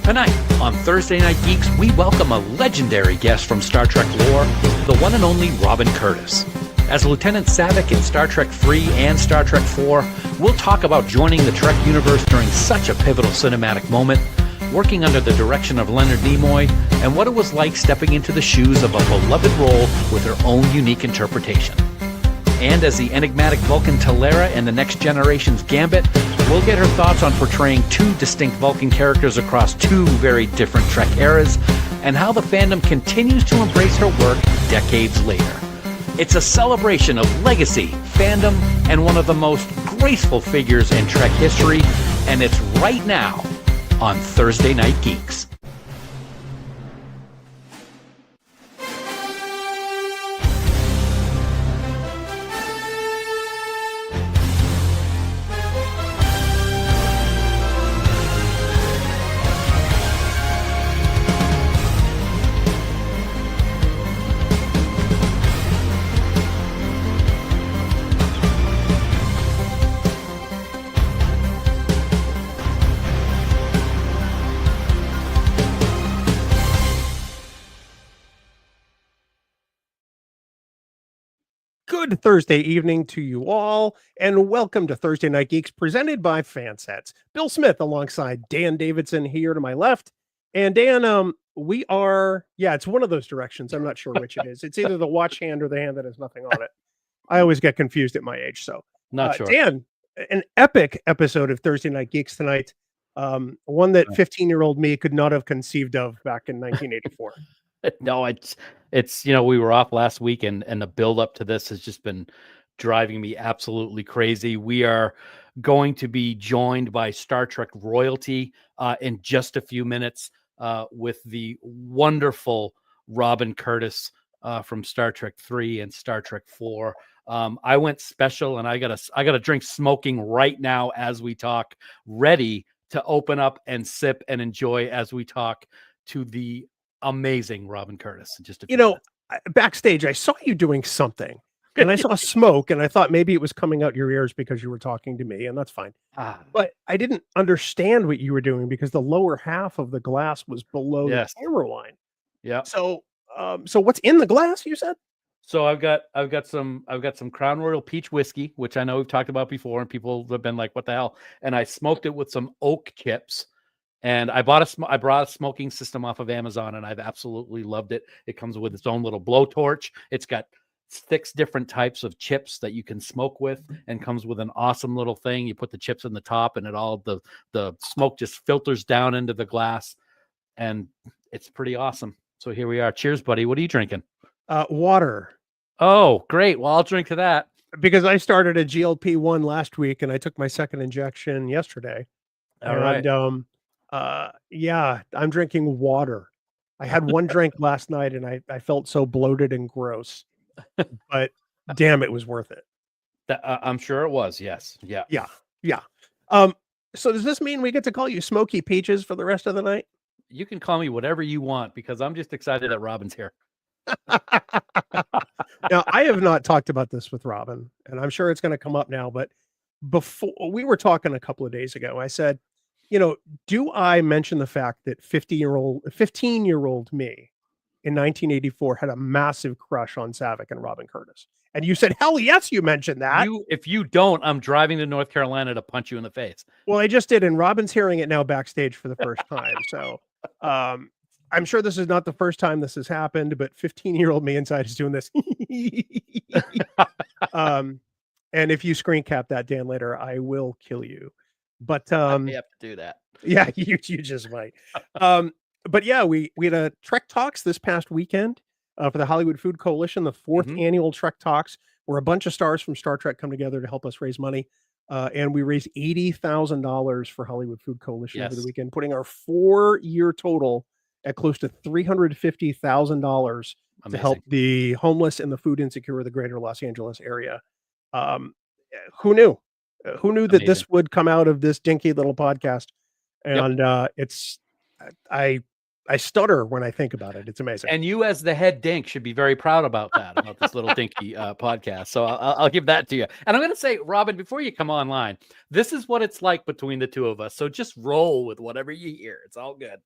Tonight, on Thursday Night Geeks, we welcome a legendary guest from Star Trek lore, the one and only Robin Curtis. As Lieutenant Saavik in Star Trek 3 and Star Trek 4, we'll talk about joining the Trek universe during such a pivotal cinematic moment, working under the direction of Leonard Nimoy, and what it was like stepping into the shoes of a beloved role with her own unique interpretation. And as the enigmatic Vulcan Tallera in the Next Generation's Gambit, we'll get her thoughts on portraying two distinct Vulcan characters across two very different Trek eras, and how the fandom continues to embrace her work decades later. It's a celebration of legacy, fandom, and one of the most graceful figures in Trek history, and it's right now on Thursday Night Geeks. Good Thursday evening to you all, and welcome to Thursday Night Geeks, presented by Fansets. Bill Smith alongside Dan Davidson here to my left. And Dan, we are, it's one of those directions. I'm not sure which it is. It's either the watch hand or the hand that has nothing on it. I always get confused at my age. So, Not sure. Dan, an epic episode of Thursday Night Geeks tonight. One that 15-year-old me could not have conceived of back in 1984. No, it's we were off last week, and the build up to this has just been driving me absolutely crazy. We are going to be joined by Star Trek royalty in just a few minutes with the wonderful Robin Curtis from Star Trek 3 and Star Trek 4. I went special, and I got a drink smoking right now as we talk, ready to open up and sip and enjoy as we talk to the amazing Robin Curtis. Just a few minutes. Backstage, I saw you doing something, and I saw smoke, and I thought maybe it was coming out your ears because you were talking to me, and that's fine. But I didn't understand what you were doing because the lower half of the glass was below the camera line. Yeah. So what's in the glass? You said. So I've got some Crown Royal peach whiskey, which I know we've talked about before, and people have been like, "What the hell?" And I smoked it with some oak chips. And I brought a smoking system off of Amazon, and I've absolutely loved it. It comes with its own little blowtorch. It's got 6 different types of chips that you can smoke with, and comes with an awesome little thing. You put the chips in the top, and the smoke just filters down into the glass, and it's pretty awesome. So here we are. Cheers, buddy. What are you drinking? Water. Oh, great. Well, I'll drink to that. Because I started a GLP-1 last week, and I took my second injection yesterday. All right. I'm drinking water. I had one drink last night, and I felt so bloated and gross, but damn, it was worth it. I'm sure it was. Yes. Yeah. So does this mean we get to call you Smoky Peaches for the rest of the night? You can call me whatever you want, because I'm just excited that Robin's here. Now, I have not talked about this with Robin, and I'm sure it's going to come up now, but before we were talking a couple of days ago, I said, do I mention the fact that 15-year-old me in 1984 had a massive crush on Saavik and Robin Curtis? And you said, hell yes, you mentioned that. If you don't, I'm driving to North Carolina to punch you in the face. Well, I just did, and Robin's hearing it now backstage for the first time. So I'm sure this is not the first time this has happened, but 15-year-old me inside is doing this. And if you screen cap that, Dan, later, I will kill you. But I have to do that. Yeah, you just might. But yeah, we had a Trek Talks this past weekend for the Hollywood Food Coalition, the 4th annual Trek Talks, where a bunch of stars from Star Trek come together to help us raise money. And we raised $80,000 for Hollywood Food Coalition over the weekend, putting our 4-year total at close to $350,000 to help the homeless and the food insecure of the greater Los Angeles area. Who knew? Who knew that this would come out of this dinky little podcast? And I I stutter when I think about it. It's amazing. And you, as the head dink, should be very proud about that, about this little dinky podcast. So I'll give that to you. And I'm going to say, Robin, before you come online, this is what it's like between the two of us. So just roll with whatever you hear. It's all good.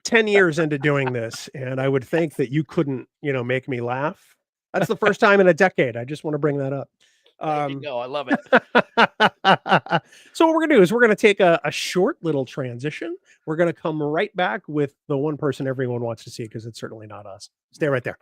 10 years into doing this, and I would think that you couldn't, make me laugh. That's the first time in a decade. I just want to bring that up. There you go. I love it. So what we're going to do is we're going to take a short little transition. We're going to come right back with the one person everyone wants to see, because it's certainly not us. Stay right there.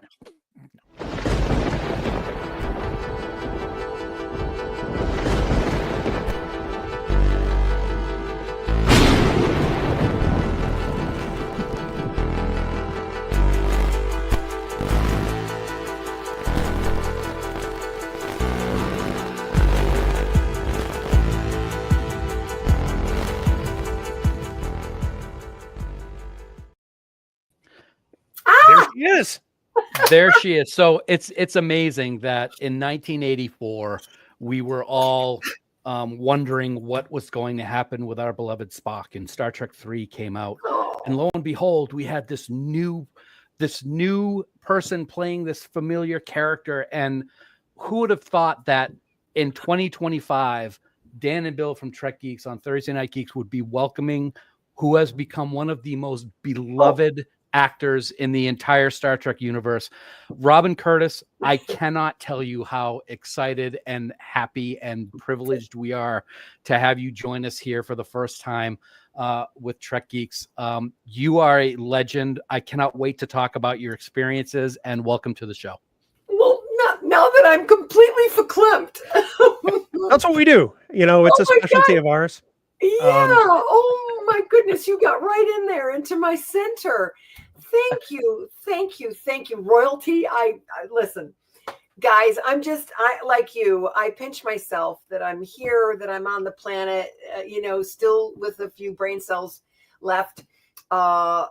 There she is. There she is. So it's amazing that in 1984 we were all wondering what was going to happen with our beloved Spock, and Star Trek 3 came out, and lo and behold, we had this new person playing this familiar character. And who would have thought that in 2025, Dan and Bill from Trek Geeks on Thursday Night Geeks would be welcoming who has become one of the most beloved actors in the entire Star Trek universe, Robin Curtis. I cannot tell you how excited and happy and privileged we are to have you join us here for the first time with Trek Geeks. You are a legend. I cannot wait to talk about your experiences, and welcome to the show. Well, now that I'm completely verklempt. That's what we do. It's a specialty of ours. Yeah. Oh my goodness. You got right in there into my center. Thank you. Royalty. I listen, guys, like you, I pinch myself that I'm here, that I'm on the planet, still with a few brain cells left. You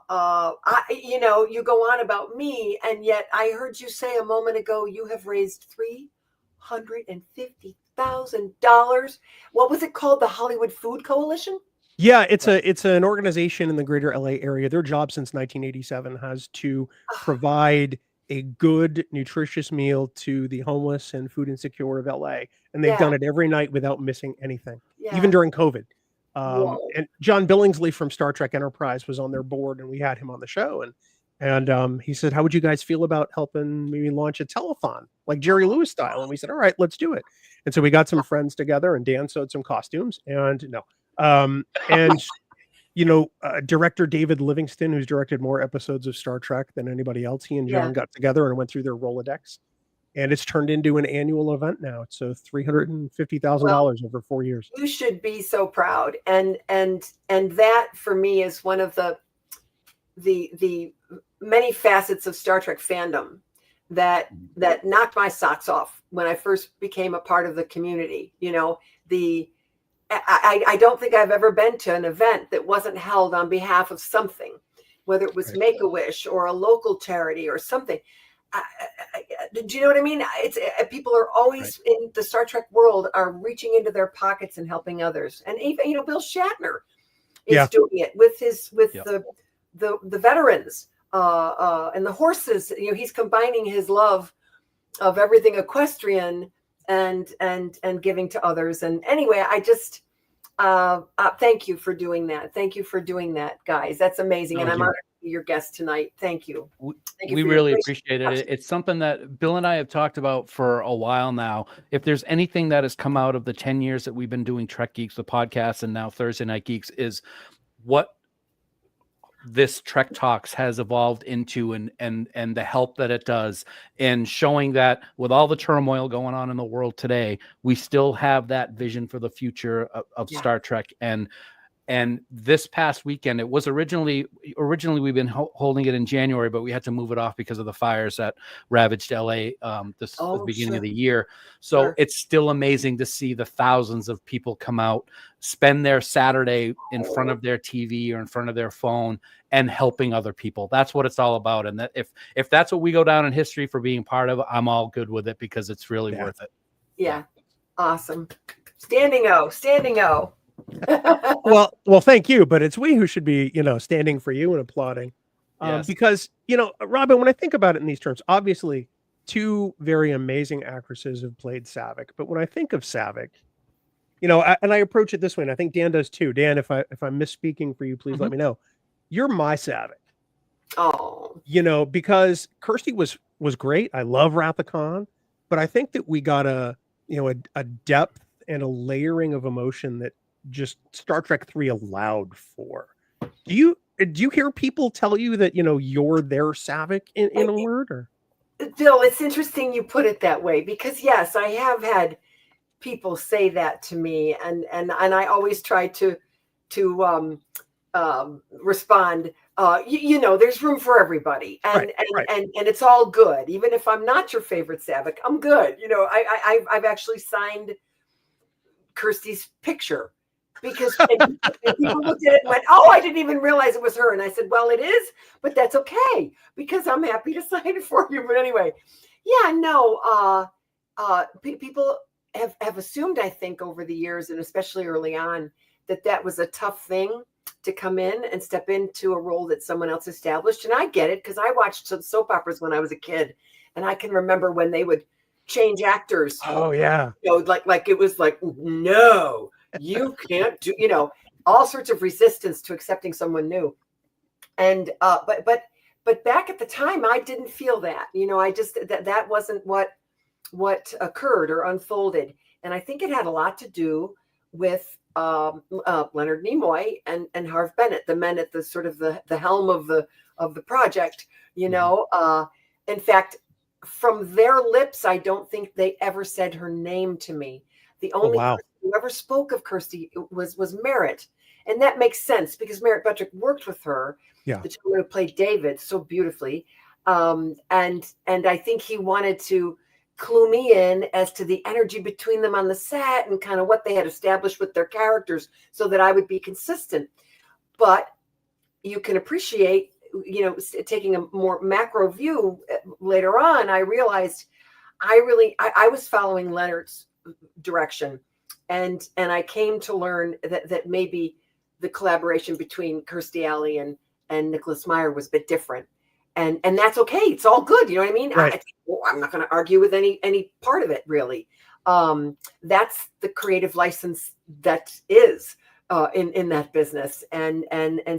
go on about me, and yet I heard you say a moment ago, you have raised $350,000. What was it called? The Hollywood Food Coalition? Yeah, it's an organization in the greater LA area. Their job since 1987 has to provide a good, nutritious meal to the homeless and food insecure of LA. And they've done it every night without missing anything, even during COVID. And John Billingsley from Star Trek Enterprise was on their board, and we had him on the show. And he said, how would you guys feel about helping maybe launch a telethon like Jerry Lewis style? And we said, all right, let's do it. And so we got some friends together, and Dan sewed some costumes, director David Livingston, who's directed more episodes of Star Trek than anybody else, he and John got together and went through their Rolodex, and it's turned into an annual event now. It's $350,000 over 4 years. You should be so proud. And that for me is one of the many facets of Star Trek fandom that knocked my socks off when I first became a part of the community. I don't think I've ever been to an event that wasn't held on behalf of something, whether it was Make-A-Wish or a local charity or something. Do you know what I mean? People are always in the Star Trek world are reaching into their pockets and helping others. And even, Bill Shatner is doing it with the veterans and the horses. He's combining his love of everything equestrian and giving to others. And anyway, I just thank you for doing that. Thank you for doing that, guys. That's amazing. And I'm honored to be your guest tonight. Thank you. We really appreciate it. It's something that Bill and I have talked about for a while now. If there's anything that has come out of the 10 years that we've been doing Trek Geeks, the podcast, and now Thursday Night Geeks, is what this Trek Talks has evolved into, and the help that it does in showing that with all the turmoil going on in the world today, we still have that vision for the future of Star Trek. And this past weekend, it was originally we've been holding it in January, but we had to move it off because of the fires that ravaged LA the beginning of the year. So it's still amazing to see the thousands of people come out, spend their Saturday in front of their TV or in front of their phone and helping other people. That's what it's all about. And that if that's what we go down in history for being part of, I'm all good with it, because it's really worth it. Yeah. Awesome. Standing O. Well, thank you, but it's we who should be, standing for you and applauding. Yes. Because, Robin, when I think about it in these terms, obviously two very amazing actresses have played Saavik. But when I think of Saavik, and I approach it this way, and I think Dan does too. Dan, if I'm misspeaking for you, please let me know. You're my Saavik. Oh, because Kirsty was great. I love Wrath of Khan, but I think that we got a depth and a layering of emotion that just Star Trek 3 allowed for. Do you hear people tell you that you're their Saavik in a word? Or Bill, it's interesting you put it that way, because yes, I have had people say that to me, and I always try to respond. There's room for everybody, and it's all good. Even if I'm not your favorite Saavik, I'm good. I've actually signed Kirsty's picture because and people looked at it and went, "Oh, I didn't even realize it was her." And I said, "Well, it is, but that's okay because I'm happy to sign it for you." But anyway, yeah, no, people have assumed, I think, over the years, and especially early on, that was a tough thing to come in and step into a role that someone else established. And I get it, because I watched soap operas when I was a kid, and I can remember when they would change actors. Oh yeah. Like it was like, no, you can't do, all sorts of resistance to accepting someone new. And but back at the time, I didn't feel that. I just that wasn't what occurred or unfolded. And I think it had a lot to do with Leonard Nimoy and Harv Bennett, the men at the sort of the helm of the project. In fact, from their lips, I don't think they ever said her name to me. The only person who ever spoke of Kirsty was Merritt, and that makes sense because Merritt Buttrick worked with her, the gentleman who played David, so beautifully, and I think he wanted to clue me in as to the energy between them on the set and kind of what they had established with their characters so that I would be consistent. But you can appreciate, taking a more macro view later on, I realized I was following Leonard's direction. And I came to learn that maybe the collaboration between Kirstie Alley and Nicholas Meyer was a bit different. And that's okay. It's all good. You know what I mean? Right. I'm not going to argue with any part of it, really. That's the creative license that is in that business. And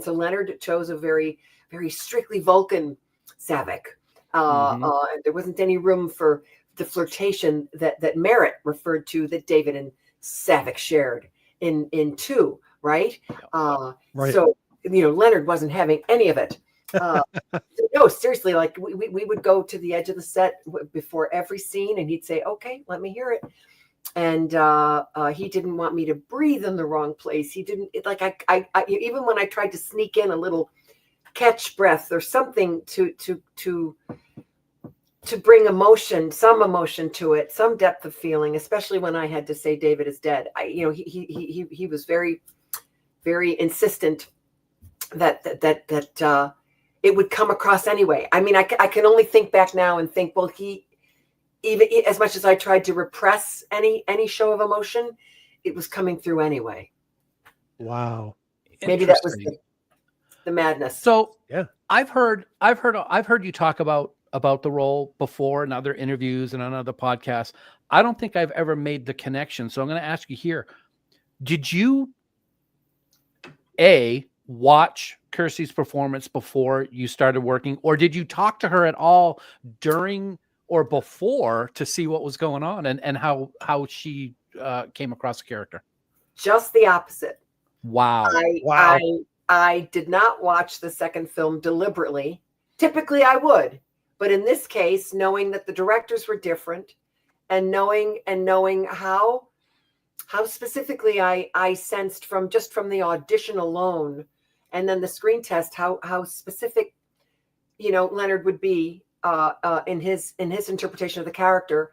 so Leonard chose a very, very strictly Vulcan Saavik. And there wasn't any room for the flirtation that Merritt referred to, that David and Saavik shared in 2, right? Right. So, Leonard wasn't having any of it. No, seriously, like we would go to the edge of the set before every scene, and he'd say, "Okay, let me hear it." And he didn't want me to breathe in the wrong place. He didn't I even when I tried to sneak in a little catch breath or something to bring emotion, some emotion to it, some depth of feeling, especially when I had to say David is dead. He was very, very insistent that it would come across anyway. I mean, I can only think back now and think, well, he, even as much as I tried to repress any show of emotion, it was coming through anyway. Wow. Maybe that was the madness. So yeah, I've heard you talk about the role before in other interviews and on other podcasts. I don't think I've ever made the connection. So I'm going to ask you here. Did you watch Kirsty's performance before you started working, or did you talk to her at all during or before to see what was going on and how she came across the character? Just the opposite. Wow. I did not watch the second film deliberately. Typically I would, but in this case, knowing that the directors were different and knowing how specifically I sensed from the audition alone, and then the screen test, how specific, Leonard would be in his interpretation of the character.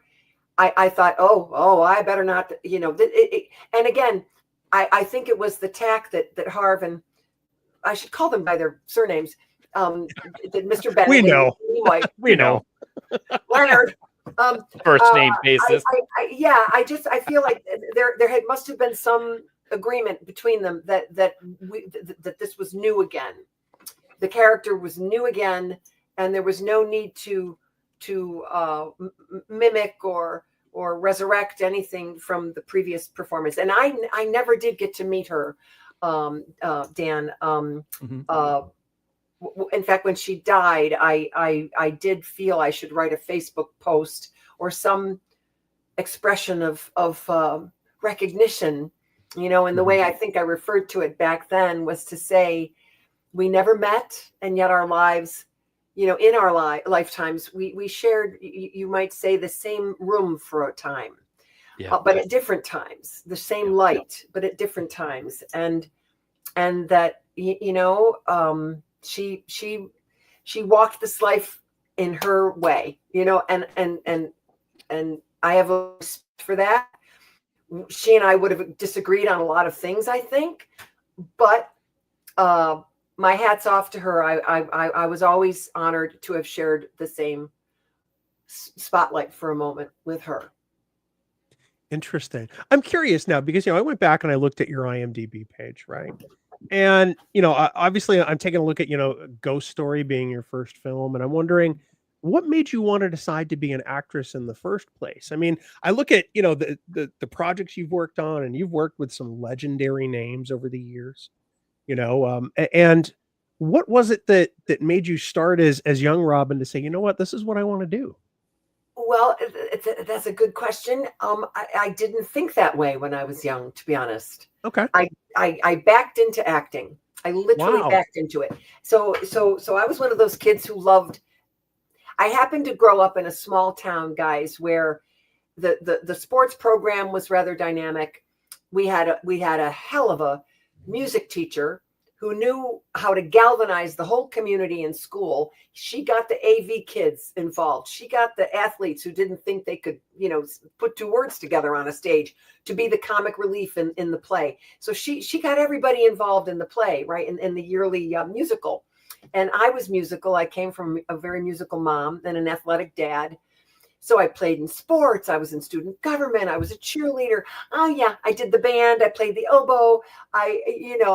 I thought, oh, I better not, and again, I think it was the tack that Harv, and I should call them by their surnames, Mr. Bennett. We know. We know. Leonard. First name basis. I feel like there must have been some agreement between them that this was new again. The character was new again, and there was no need to mimic or resurrect anything from the previous performance. And I never did get to meet her, Dan. In fact, when she died, I did feel I should write a Facebook post or some expression of recognition, and the way I think I referred to it back then was to say, we never met, and yet our lives, in our lifetimes, we shared, you might say, the same room for a time, but at different times, the same light, but at different times. And that, she walked this life in her way, and I have a respect for that. She and I would have disagreed on a lot of things, I think, but my hat's off to her. I was always honored to have shared the same spotlight for a moment with her. Interesting. I'm curious now because, I went back and I looked at your IMDb page, right? And, obviously I'm taking a look at, Ghost Story being your first film. And I'm wondering, what made you want to decide to be an actress in the first place? I mean, I look at, the projects you've worked on, and you've worked with some legendary names over the years, and what was it that made you start as young Robin to say, you know what, this is what I want to do? Well, that's a good question. I didn't think that way when I was young, to be honest. Okay. I backed into acting. I literally backed into it. So I was one of those kids who loved. I happened to grow up in a small town, guys, where the sports program was rather dynamic. We had a hell of a music teacher who knew how to galvanize the whole community in school. She got the AV kids involved. She got the athletes who didn't think they could, put two words together on a stage to be the comic relief in the play. So she got everybody involved in the play, right? In the yearly musical. And I was musical. I came from a very musical mom and an athletic dad. So I played in sports. I was in student government. I was a cheerleader. Oh yeah, I did the band. I played the oboe. I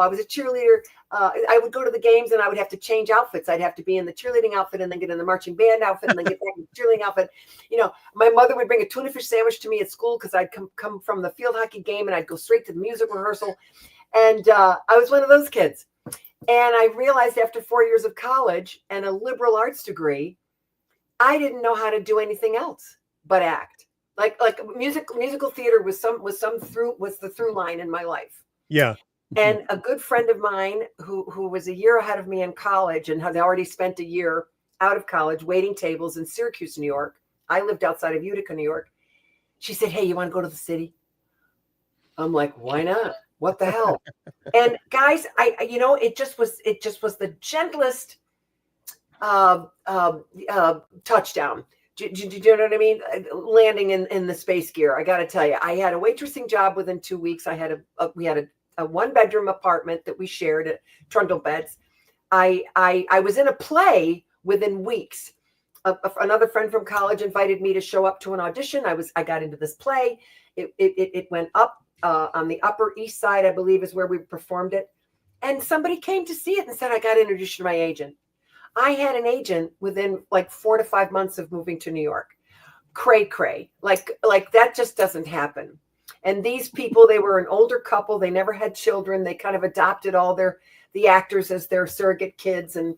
was a cheerleader. I would go to the games and I would have to change outfits. I'd have to be in the cheerleading outfit and then get in the marching band outfit and then get back in the cheerleading outfit. My mother would bring a tuna fish sandwich to me at school because I'd come from the field hockey game and I'd go straight to the music rehearsal. And I was one of those kids. And I realized after 4 years of college and a liberal arts degree, I didn't know how to do anything else but act. Like musical theater was the through line in my life. Yeah. And a good friend of mine who was a year ahead of me in college and had already spent a year out of college waiting tables in Syracuse, New York. I lived outside of Utica, New York. She said, "Hey, you want to go to the city?" I'm like, "Why not? What the hell?" And guys, it just was the gentlest touchdown. Do you know what I mean? Landing in the space gear. I got to tell you, I had a waitressing job within 2 weeks. We had a 1-bedroom apartment that we shared at trundle beds. I was in a play within weeks. Another friend from college invited me to show up to an audition. I got into this play. It went up on the Upper East Side, I believe, is where we performed it. And somebody came to see it and said, "I got introduced to my agent." I had an agent within like 4 to 5 months of moving to New York. Cray. Like that just doesn't happen. And these people, they were an older couple. They never had children. They kind of adopted all the actors as their surrogate kids. And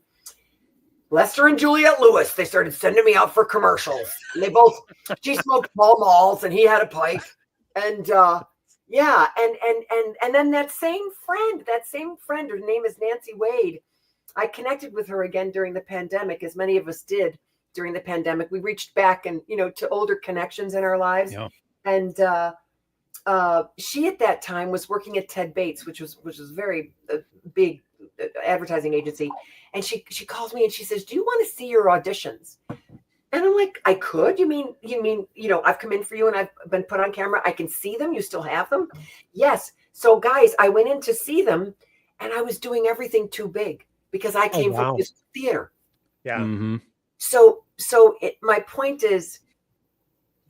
Lester and Juliette Lewis, they started sending me out for commercials. And she smoked Pall Malls and he had a pipe. And yeah. And then that same friend, her name is Nancy Wade. I connected with her again during the pandemic, as many of us did during the pandemic. We reached back and, to older connections in our lives. Yeah. And she at that time was working at Ted Bates, which was very big advertising agency. And she calls me and she says, "Do you want to see your auditions?" And I'm like, "I could. You mean, I've come in for you and I've been put on camera. I can see them. You still have them?" "Yes." So guys, I went in to see them and I was doing everything too big because I came from musical theater. Yeah. Mm-hmm. So my point is,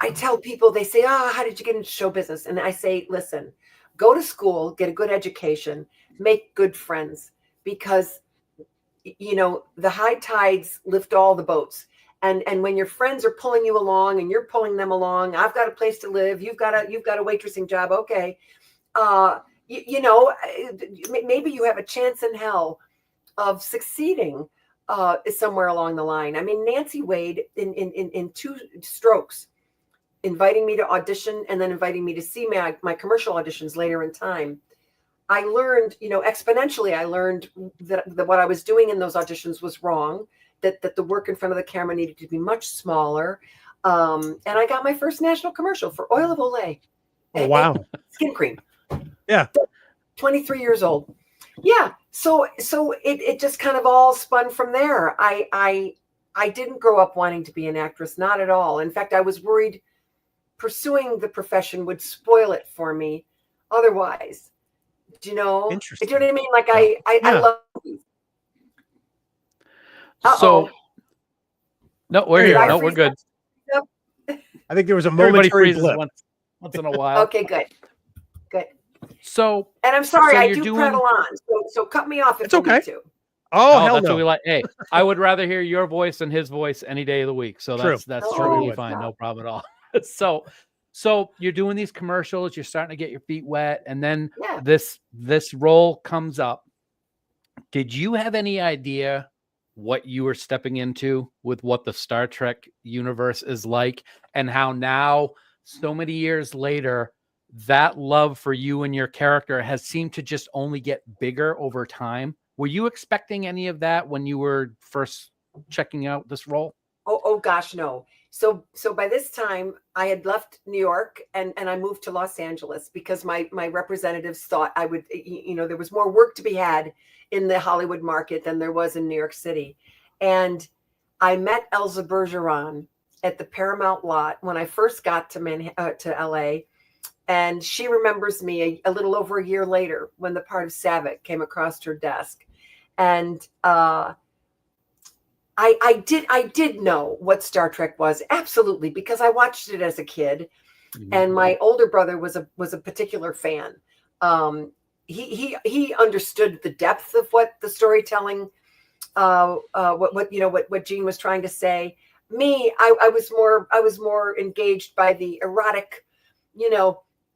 I tell people, they say, "Oh, how did you get into show business?" And I say, "Listen, go to school, get a good education, make good friends, because the high tides lift all the boats. And when your friends are pulling you along and you're pulling them along, I've got a place to live, you've got a waitressing job, okay. Maybe you have a chance in hell of succeeding somewhere along the line. I mean, Nancy Wade in 2 strokes, inviting me to audition and then inviting me to see my commercial auditions later in time. I learned, exponentially, I learned that what I was doing in those auditions was wrong, that the work in front of the camera needed to be much smaller. And I got my first national commercial for Oil of Olay. Oh, wow. Skin cream. Yeah. 23 years old. Yeah. So it just kind of all spun from there. I didn't grow up wanting to be an actress, not at all. In fact, I was worried pursuing the profession would spoil it for me otherwise. Do you know? Interesting. Do you know what I mean? Like I love movies. So no, we're here. No, we're good. Yep. I think there was a Everybody momentary freezes blip. once in a while. Okay, good. So, and I'm sorry, so I you're do doing... prattle on. So cut me off if it's you okay. need to. Oh, hell that's no. what we like. Hey, I would rather hear your voice than his voice any day of the week. So that's totally fine. No problem at all. So you're doing these commercials, you're starting to get your feet wet, and then this role comes up. Did you have any idea what you were stepping into with what the Star Trek universe is like, and how now, so many years later, that love for you and your character has seemed to just only get bigger over time? Were you expecting any of that when you were first checking out this role? Oh gosh, no. So by this time I had left New York and I moved to Los Angeles because my representatives thought I would, there was more work to be had in the Hollywood market than there was in New York City. And I met Elsa Bergeron at the Paramount lot when I first got to LA. And she remembers me a little over a year later when the part of Saavik came across her desk. And I did know what Star Trek was, absolutely, because I watched it as a kid. Mm-hmm. And my older brother was a particular fan. He understood the depth of what the storytelling, what Gene was trying to say. Me, I was more engaged by the erotic,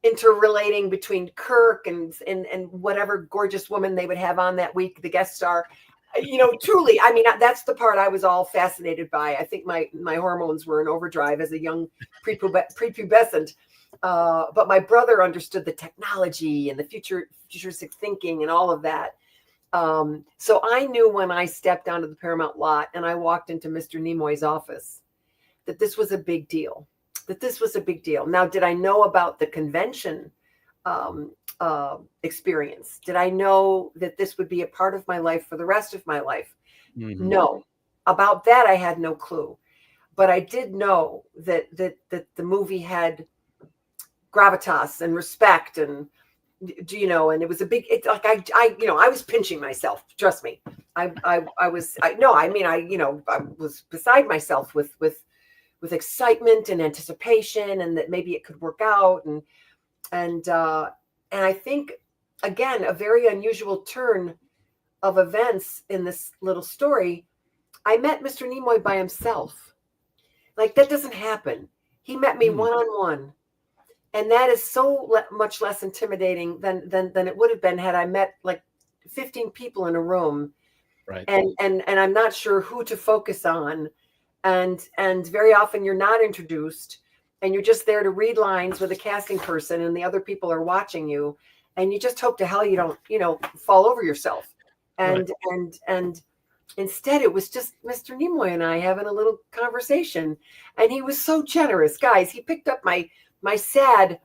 interrelating between Kirk and whatever gorgeous woman they would have on that week, the guest star. Truly, I mean, that's the part I was all fascinated by. I think my hormones were in overdrive as a young prepubescent. But my brother understood the technology and the futuristic thinking and all of that. So I knew when I stepped onto the Paramount lot and I walked into Mr. Nimoy's office that this was a big deal. Now, did I know about the convention experience? Did I know that this would be a part of my life for the rest of my life? Mm-hmm. No. About that, I had no clue. But I did know that the movie had gravitas and respect and and it was a big, it's like I was pinching myself, trust me. I was beside myself with excitement and anticipation, and that maybe it could work out. And I think, again, a very unusual turn of events in this little story. I met Mr. Nimoy by himself. Like, that doesn't happen. He met me one-on-one. And that is so much less intimidating than it would have been had I met like 15 people in a room. Right. And I'm not sure who to focus on. And very often you're not introduced and you're just there to read lines with a casting person and the other people are watching you. And you just hope to hell you don't, fall over yourself. And instead it was just Mr. Nimoy and I having a little conversation. And he was so generous. Guys, he picked up my sad,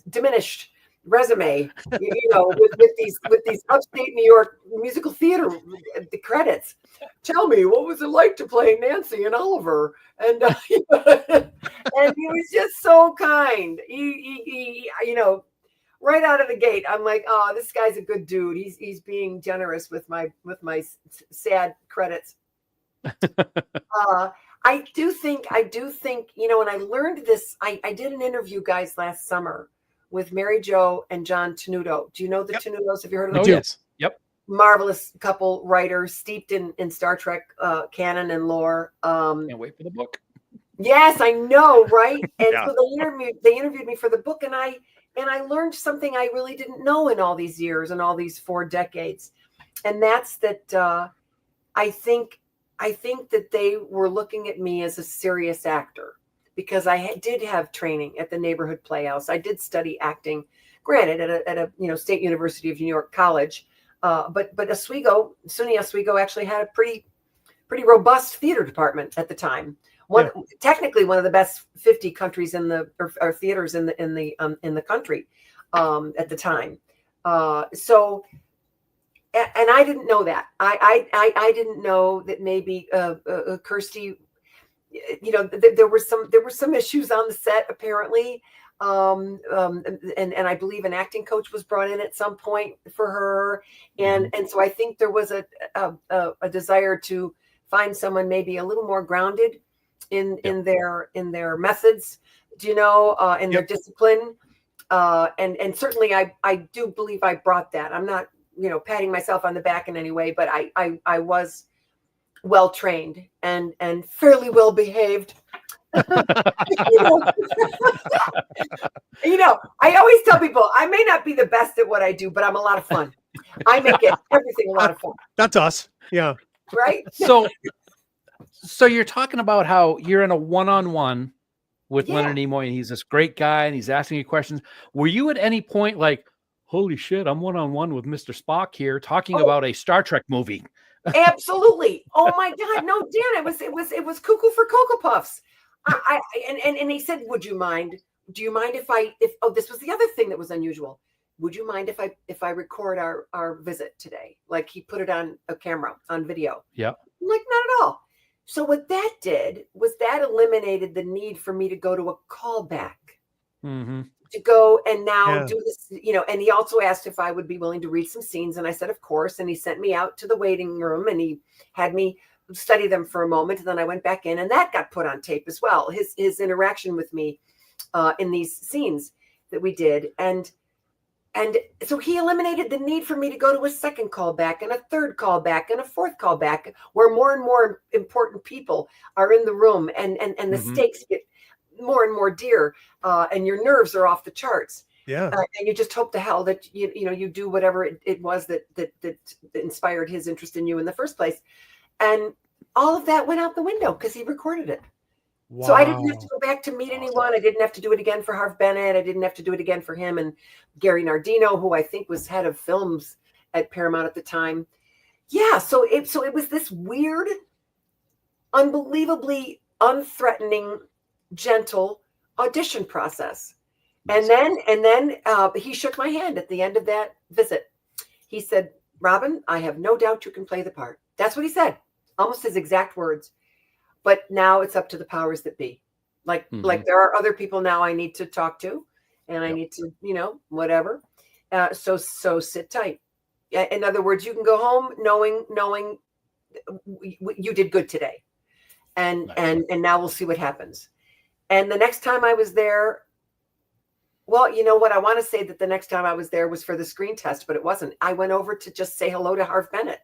diminished resume, with these upstate New York musical theater the credits. Tell me, what was it like to play Nancy and Oliver? And and he was just so kind. He right out of the gate, I'm like, oh, this guy's a good dude. He's being generous with my sad credits. I do think, and I learned this. I did an interview, guys, last summer with Mary Jo and John Tenuto. Do you know the Tenutos? Have you heard of them? Oh, yes. Yep. Marvelous couple writers steeped in Star Trek canon and lore. Can't wait for the book. Yes, I know, right? And Yeah. so they interviewed me for the book, and I learned something I really didn't know in all these years and all these 4 decades, and that's that I think that they were looking at me as a serious actor because I did have training at the neighborhood playhouse. I did study acting, granted at a State University of New York college, but SUNY Oswego actually had a pretty robust theater department at the time. Technically one of the best 50 countries or theaters in the country at the time. So, and I didn't know that. I didn't know that maybe Kirsty, there were some issues on the set apparently, and I believe an acting coach was brought in at some point for her, and so I think there was a desire to find someone maybe a little more grounded in their methods, in their discipline, and certainly I do believe I brought that. I'm not patting myself on the back in any way, but I was well trained and fairly well behaved. I always tell people I may not be the best at what I do, but I'm a lot of fun. I make everything a lot of fun. That's us. Yeah. Right. So you're talking about how you're in a one-on-one with Leonard Nimoy, and he's this great guy, and he's asking you questions. Were you at any point like, holy shit, I'm one-on-one with Mr. Spock here talking about a Star Trek movie? Absolutely. Oh my God. No, Dan, it was cuckoo for Cocoa Puffs. And he said, do you mind if this was the other thing that was unusual. Would you mind if I record our visit today? Like he put it on a camera, on video. Yeah. I'm like, not at all. So what that did was that eliminated the need for me to go to a callback. Mm-hmm. To go and now do this, and he also asked if I would be willing to read some scenes. And I said, of course. And he sent me out to the waiting room and he had me study them for a moment. And then I went back in and that got put on tape as well. His interaction with me in these scenes that we did. And so he eliminated the need for me to go to a second callback and a third callback and a fourth callback where more and more important people are in the room and the stakes get more and more dear, and your nerves are off the charts. Yeah, and you just hope to hell that you do whatever it was that inspired his interest in you in the first place, and all of that went out the window because he recorded it. Wow. So I didn't have to go back to meet anyone. I didn't have to do it again for Harv Bennett. I didn't have to do it again for him and Gary Nardino, who I think was head of films at Paramount at the time. Yeah, so it was this weird, unbelievably unthreatening, gentle audition process. And then he shook my hand at the end of that visit. He said, Robin, I have no doubt you can play the part. That's what he said, almost his exact words. But now it's up to the powers that be. Like there are other people now I need to talk to and I need to, whatever. So sit tight. In other words, you can go home knowing you did good today. And now we'll see what happens. And the next time I was there, well, you know what? I want to say that the next time I was there was for the screen test, but it wasn't. I went over to just say hello to Harv Bennett.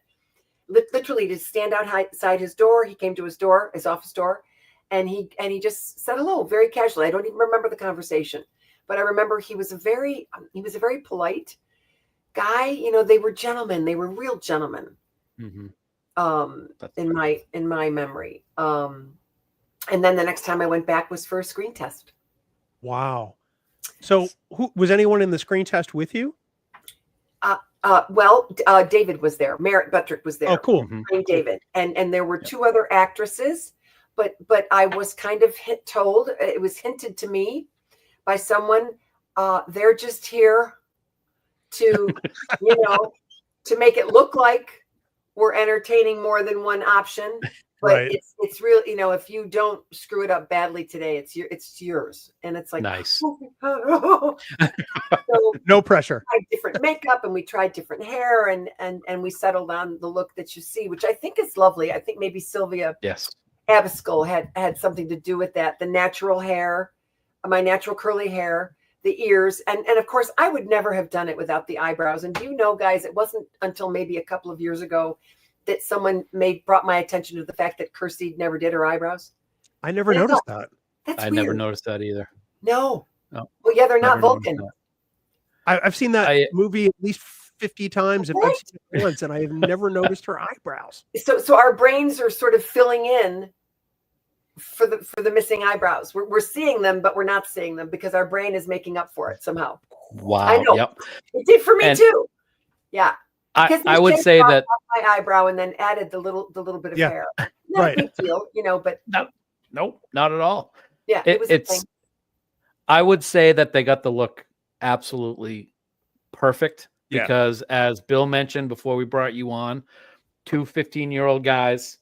Literally to stand outside his door. He came to his office door, and he just said hello very casually. I don't even remember the conversation, but I remember he was a very polite guy. They were gentlemen. They were real gentlemen. In my memory. And then the next time I went back was for a screen test. Wow. So was anyone in the screen test with you? David was there. Merritt Buttrick was there. Oh, cool. David. And there were 2 other actresses, but I was kind of told, it was hinted to me by someone, they're just here to, to make it look like we're entertaining more than one option. But it's real, if you don't screw it up badly today, it's yours. And it's like, nice. So no pressure. We tried different makeup and we tried different hair and we settled on the look that you see, which I think is lovely. I think maybe Sylvia Abascal had something to do with that. The natural hair, my natural curly hair, the ears, and of course I would never have done it without the eyebrows. And do you know, guys, it wasn't until maybe a couple of years ago that someone brought my attention to the fact that Kirsty never did her eyebrows. I never noticed that. That's I weird. never noticed that either. No. No. Well, yeah, they're not Never Vulcan. noticed I've seen that movie at least 50 times. If Right? I've seen it once, and I have never noticed her eyebrows. So our brains are sort of filling in for the missing eyebrows. We're seeing them, but we're not seeing them because our brain is making up for it somehow. Wow. I know. Yep. It did for me too. Yeah. I would say that my eyebrow and then added the little bit of hair. Not a big deal, but nope, not at all. Yeah, it was a thing. I would say that they got the look absolutely perfect because, as Bill mentioned before we brought you on, 2 15-year-old guys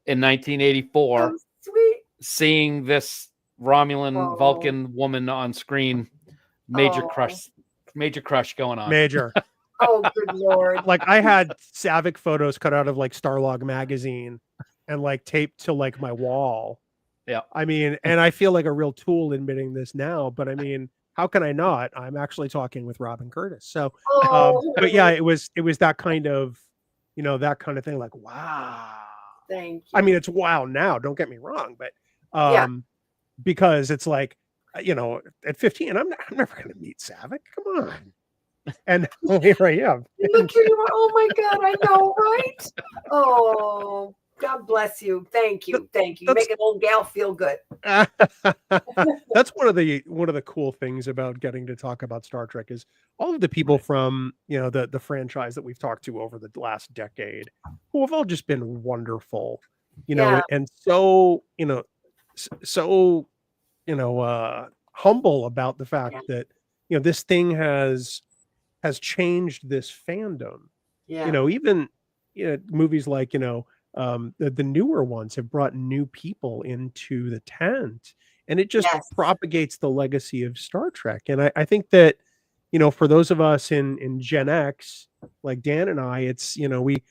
in 1984 sweet. Seeing this Romulan Vulcan woman on screen, major crush going on. Major. Oh, good Lord. Like, I had Saavik photos cut out of like Starlog magazine and like taped to like my wall. Yeah. I mean, and I feel like a real tool admitting this now, but I mean, how can I not? I'm actually talking with Robin Curtis. So, but yeah, it was that kind of, that kind of thing. Like, wow. Thank you. I mean, it's wow now, don't get me wrong, but because it's like, at 15, I'm never going to meet Saavik. Come on. And here I am. Look, here you are. Oh my God, I know, right? Oh, God bless you. Thank you. You make an old gal feel good. That's one of the cool things about getting to talk about Star Trek is all of the people from the franchise that we've talked to over the last decade who have all just been wonderful, and so humble about the fact that this thing has changed this fandom. Even movies like the newer ones have brought new people into the tent, and it just propagates the legacy of Star Trek. And I think that for those of us in Gen X, like Dan and I, it's we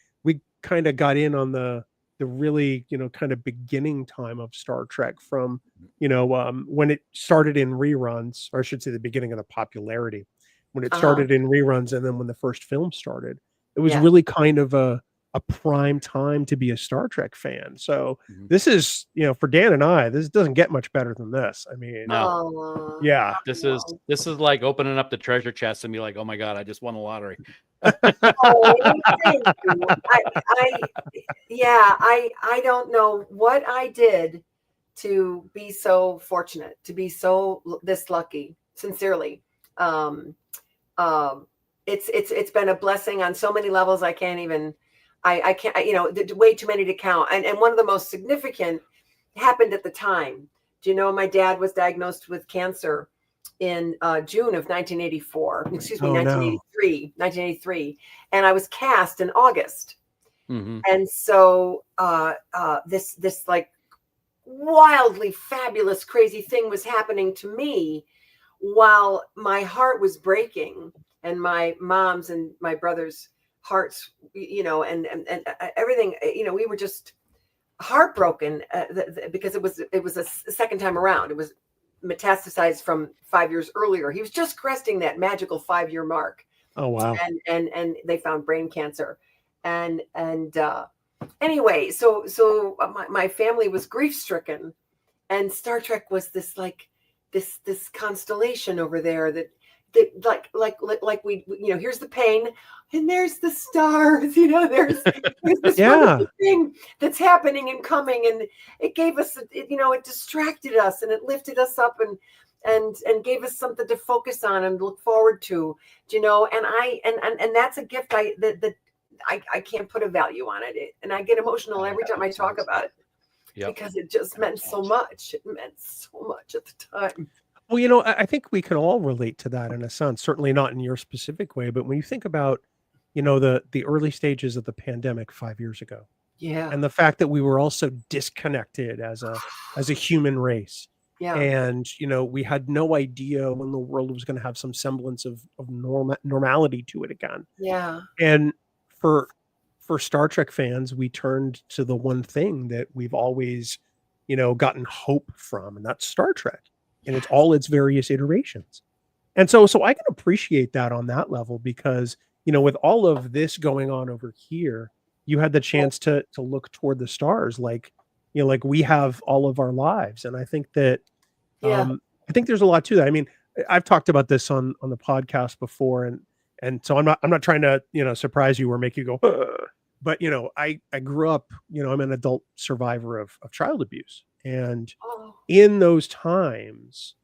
kind of got in on the really kind of beginning time of Star Trek from when it started in reruns, or I should say the beginning of the popularity, when it started in reruns, and then when the first film started, it was really kind of a prime time to be a Star Trek fan. So this is, for Dan and I, this doesn't get much better than this. I mean, this is like opening up the treasure chest and be like, oh my God, I just won the lottery. Thank you. I don't know what I did to be so fortunate, to be so this lucky, sincerely. It's been a blessing on so many levels. I can't, way too many to count. And one of the most significant happened at the time. Do you know my dad was diagnosed with cancer in June of 1984? Excuse me, 1983. And I was cast in August. And so this like wildly fabulous, crazy thing was happening to me while my heart was breaking, and my mom's and my brother's hearts, and everything, we were just heartbroken because it was a second time around. It was metastasized from 5 years earlier. He was just cresting that magical 5-year mark. Oh, wow. And they found brain cancer. And anyway, so my family was grief stricken, and Star Trek was this like this constellation over there that like we here's the pain and there's the stars, there's this wonderful thing that's happening and coming, and it gave us it distracted us, and it lifted us up and gave us something to focus on and look forward to, and that's a gift that I can't put a value on it, and I get emotional every time I talk about it. Because it just meant so much. It meant so much at the time. Well, I think we can all relate to that in a sense, certainly not in your specific way, but when you think about, the early stages of the pandemic 5 years ago, and the fact that we were also disconnected as a human race, and we had no idea when the world was going to have some semblance of normality to it again, and for Star Trek fans, we turned to the one thing that we've always, gotten hope from, and that's Star Trek, and it's all its various iterations. And so I can appreciate that on that level because, with all of this going on over here, you had the chance to look toward the stars like, like we have all of our lives. And I think that Yeah. I think there's a lot to that. I mean, I've talked about this on the podcast before, and so I'm not trying to, surprise you or make you go, "Ugh." But I grew up, I'm an adult survivor of child abuse. And Oh, in those times,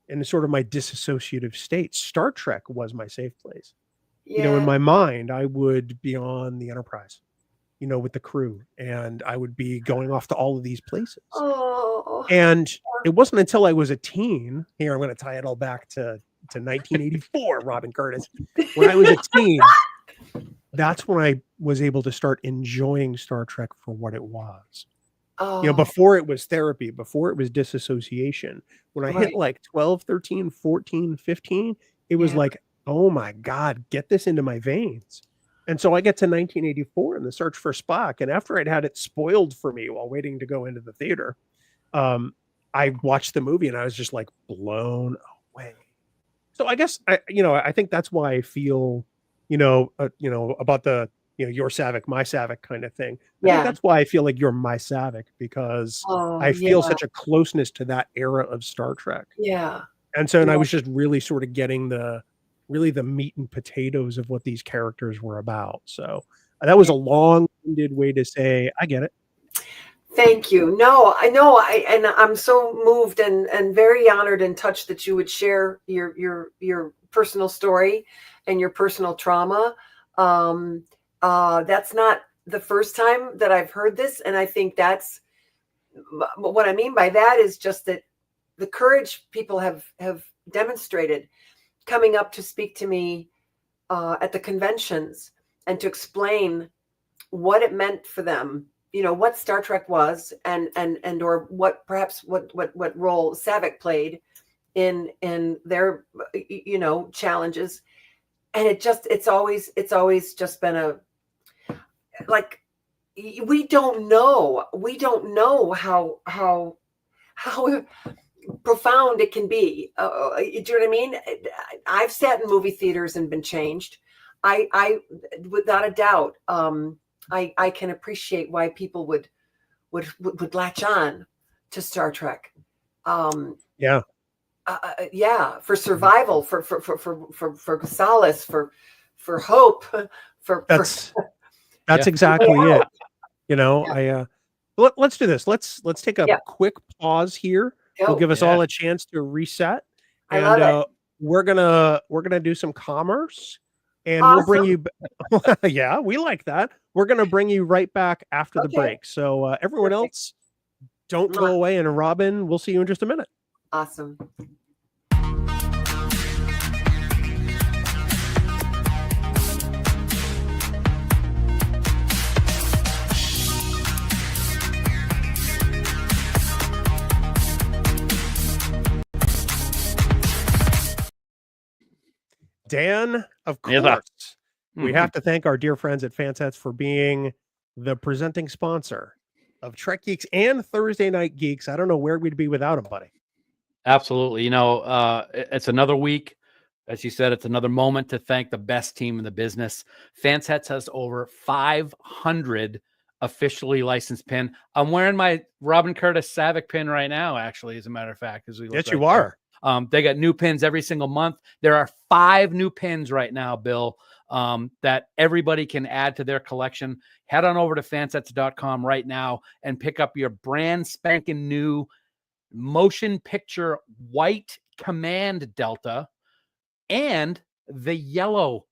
in sort of my disassociative state, Star Trek was my safe place. In yeah. my mind, I would be on the Enterprise, with the crew, and I would be going off to all of these places. Oh, And it wasn't until I was a teen, here I'm going to tie it all back to 1984, Robin Curtis. When I was a teen, that's when I was able to start enjoying Star Trek for what it was. oh, Before it was therapy, before it was disassociation, when I hit right. like 12, 13, 14, 15, it was Yeah. like, oh my God, get this into my veins. And so I get to 1984 and the search for Spock. And after I'd had it spoiled for me while waiting to go into the theater, I watched the movie and I was just like blown away. So I guess I think that's why I feel, about the, your Saavik, my Saavik kind of thing. I think Yeah. that's why I feel like you're my Saavik, because Oh, I feel yeah. such a closeness to that era of Star Trek. Yeah. And so, and I Yeah. was just really sort of getting the meat and potatoes of what these characters were about. So that was a long-winded way to say, I get it. Thank you. No, I know. And I'm so moved and very honored and touched that you would share your personal story and your personal trauma. That's not the first time that I've heard this, and I think that's what I mean by that is just that the courage people have demonstrated coming up to speak to me at the conventions and to explain what it meant for them, what Star Trek was, and or what perhaps what role Saavik played in their challenges. And it's always just been a, like, we don't know how profound it can be. Do you know what I mean? I've sat in movie theaters and been changed. I without a doubt, I can appreciate why people would latch on to Star Trek. Yeah. For survival, for solace, for hope, That's exactly it. Let's do this. Let's take a quick pause here. We'll give us all a chance to reset. I love it. We're gonna do some commerce, and we'll bring you. Yeah, we like that. We're gonna bring you right back after the break. So everyone else, don't go away. And Robin, we'll see you in just a minute. Awesome. Dan, of course, we have to thank our dear friends at Fansets for being the presenting sponsor of Trek Geeks and Thursday Night Geeks. I don't know where we'd be without them, buddy. Absolutely. It's another week. As you said, it's another moment to thank the best team in the business. Fansets has over 500 officially licensed pin. I'm wearing my Robin Curtis Saavik pin right now, actually, as a matter of fact. Yes, you are. They got new pins every single month. There are 5 new pins right now, Bill, that everybody can add to their collection. Head on over to fansets.com right now and pick up your brand spanking new motion picture white Command Delta and the yellow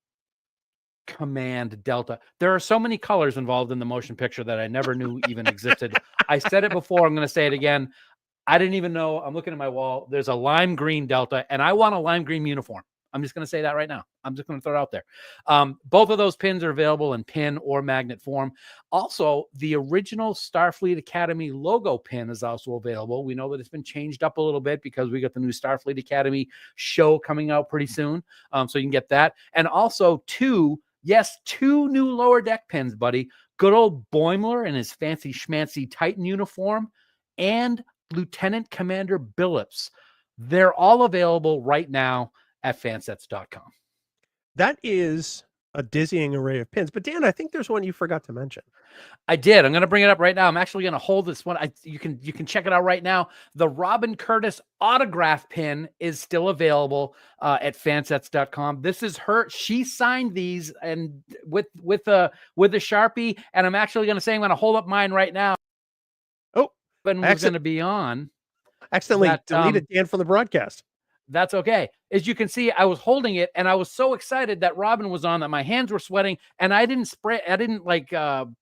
Command Delta. There are so many colors involved in the motion picture that I never knew even existed. I said it before. I'm going to say it again. I didn't even know. I'm looking at my wall. There's a lime green Delta, and I want a lime green uniform. I'm just going to say that right now. I'm just going to throw it out there. Both of those pins are available in pin or magnet form. Also, the original Starfleet Academy logo pin is also available. We know that it's been changed up a little bit because we got the new Starfleet Academy show coming out pretty soon. So you can get that. And also 2 new lower deck pins, buddy. Good old Boimler in his fancy schmancy Titan uniform and Lieutenant Commander Billups. They're all available right now at fansets.com. That is a dizzying array of pins. But Dan, I think there's one you forgot to mention. I did. I'm going to bring it up right now. I'm actually going to hold this one. You can check it out right now. The Robin Curtis autograph pin is still available at fansets.com. This is her. She signed these and with a Sharpie. And I'm actually going to say I'm going to hold up mine right now. Oh, when we're going to be on. Accidentally deleted Dan from the broadcast. That's okay. As you can see, I was holding it and I was so excited that Robin was on that my hands were sweating and I didn't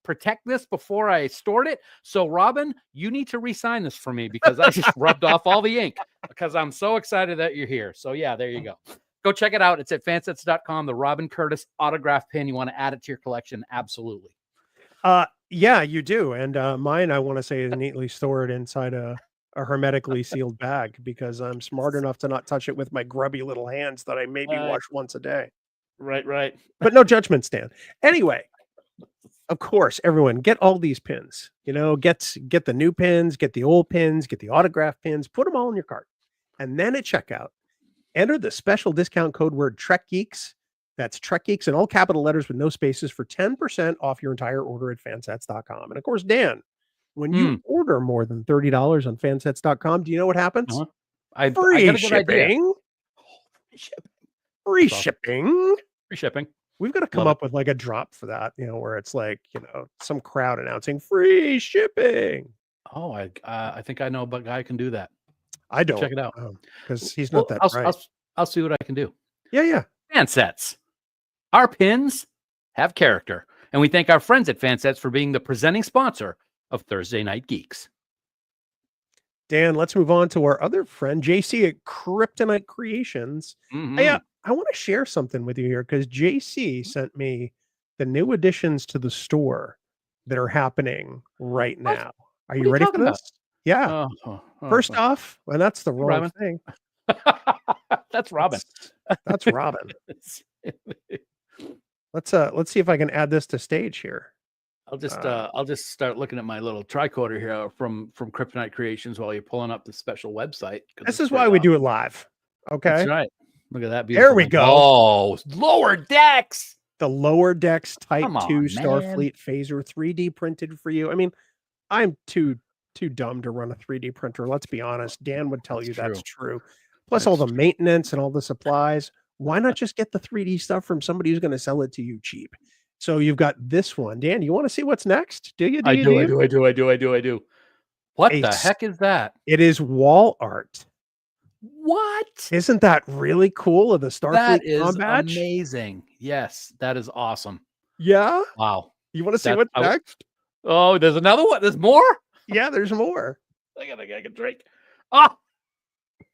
protect this before I stored it. So Robin, you need to re-sign this for me because I just rubbed off all the ink because I'm so excited that you're here. So yeah, there you go. Go check it out. It's at fansets.com. The Robin Curtis autograph pin. You want to add it to your collection? Absolutely. Yeah, you do. And mine, I want to say, is neatly stored inside a hermetically sealed bag because I'm smart enough to not touch it with my grubby little hands that I maybe wash once a day. Right. But no judgment, Stan. Anyway, of course, everyone get all these pins. Get the new pins, get the old pins, get the autograph pins, put them all in your cart. And then at checkout, enter the special discount code word Trek Geeks. That's Trek Geeks in all capital letters with no spaces for 10% off your entire order at fansets.com. And of course, Dan, when you order more than $30 on fansets.com, do you know what happens? Free shipping. Free shipping. We've got to come up with like a drop for that, where it's like, some crowd announcing free shipping. Oh, I think I know a guy who can do that. I don't. Check it out. Because he's not that bright. I'll see what I can do. Yeah. Fansets. Our pins have character. And we thank our friends at Fansets for being the presenting sponsor of Thursday Night Geeks. Dan, let's move on to our other friend, JC at Kryptonite Creations. I want to share something with you here because JC sent me the new additions to the store that are happening right now. Are you ready for this? Yeah. First off, and that's the wrong thing. That's Robin. That's Robin. Let's see if I can add this to stage here. I'll just start looking at my little tricorder here from Kryptonite Creations while you're pulling up the special website. This is why we do it live. Okay. That's right. Look at that. Beautiful. There we go. Oh, Lower Decks. The Lower Decks Type 2 Starfleet phaser 3D printed for you. I mean, I'm too dumb to run a 3D printer. Let's be honest. Dan would tell you that's true. Plus all the maintenance and all the supplies. Why not just get the 3D stuff from somebody who's going to sell it to you cheap? So you've got this one. Dan, you want to see what's next? Do you? I do. What the heck is that? It is wall art. What? Isn't that really cool of the Starfleet is badge? Amazing. Yes, that is awesome. Yeah? Wow. You want to see what's next? Oh, there's another one. There's more? Yeah, there's more. I can drink. Ah!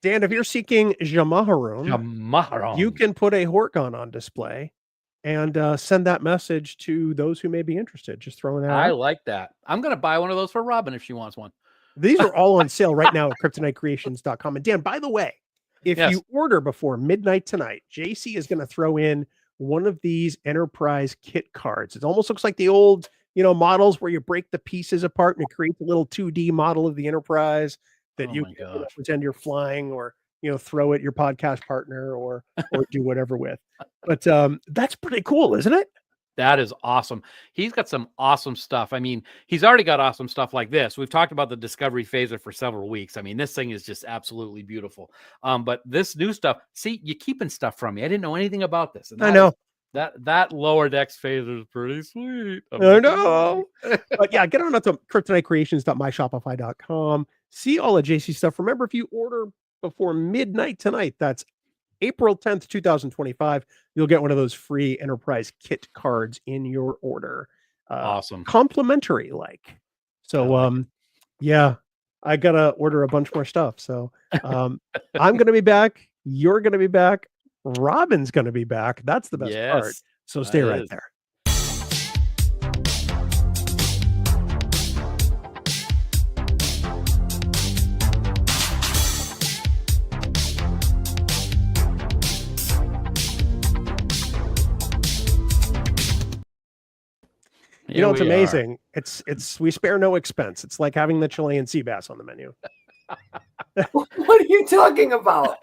Dan, if you're seeking Jamaharon, you can put a Horkon on display and send that message to those who may be interested. Just throwing that out. I like that. I'm going to buy one of those for Robin if she wants one. These are all on sale right now at kryptonitecreations.com. And Dan, by the way, if you order before midnight tonight, JC is going to throw in one of these Enterprise kit cards. It almost looks like the old, models where you break the pieces apart and it creates a little 2D model of the Enterprise that you can pretend you're flying or, throw at your podcast partner or do whatever with. But that's pretty cool, isn't it? That is awesome. He's got some awesome stuff. I mean, he's already got awesome stuff like this. We've talked about the Discovery Phaser for several weeks. I mean, this thing is just absolutely beautiful. But this new stuff, see, you're keeping stuff from me. I didn't know anything about this. And I know. That Lower Decks phaser is pretty sweet. I know. But yeah, get on up to kryptonitecreations.myshopify.com. See all of JC stuff. Remember, if you order before midnight tonight, that's April 10th, 2025, you'll get one of those free Enterprise kit cards in your order. Awesome. Complimentary like. So, yeah, I got to order a bunch more stuff. So I'm going to be back. You're going to be back. Robin's going to be back. That's the best part. So stay right there. It's amazing. It's we spare no expense. It's like having the Chilean sea bass on the menu. What are you talking about?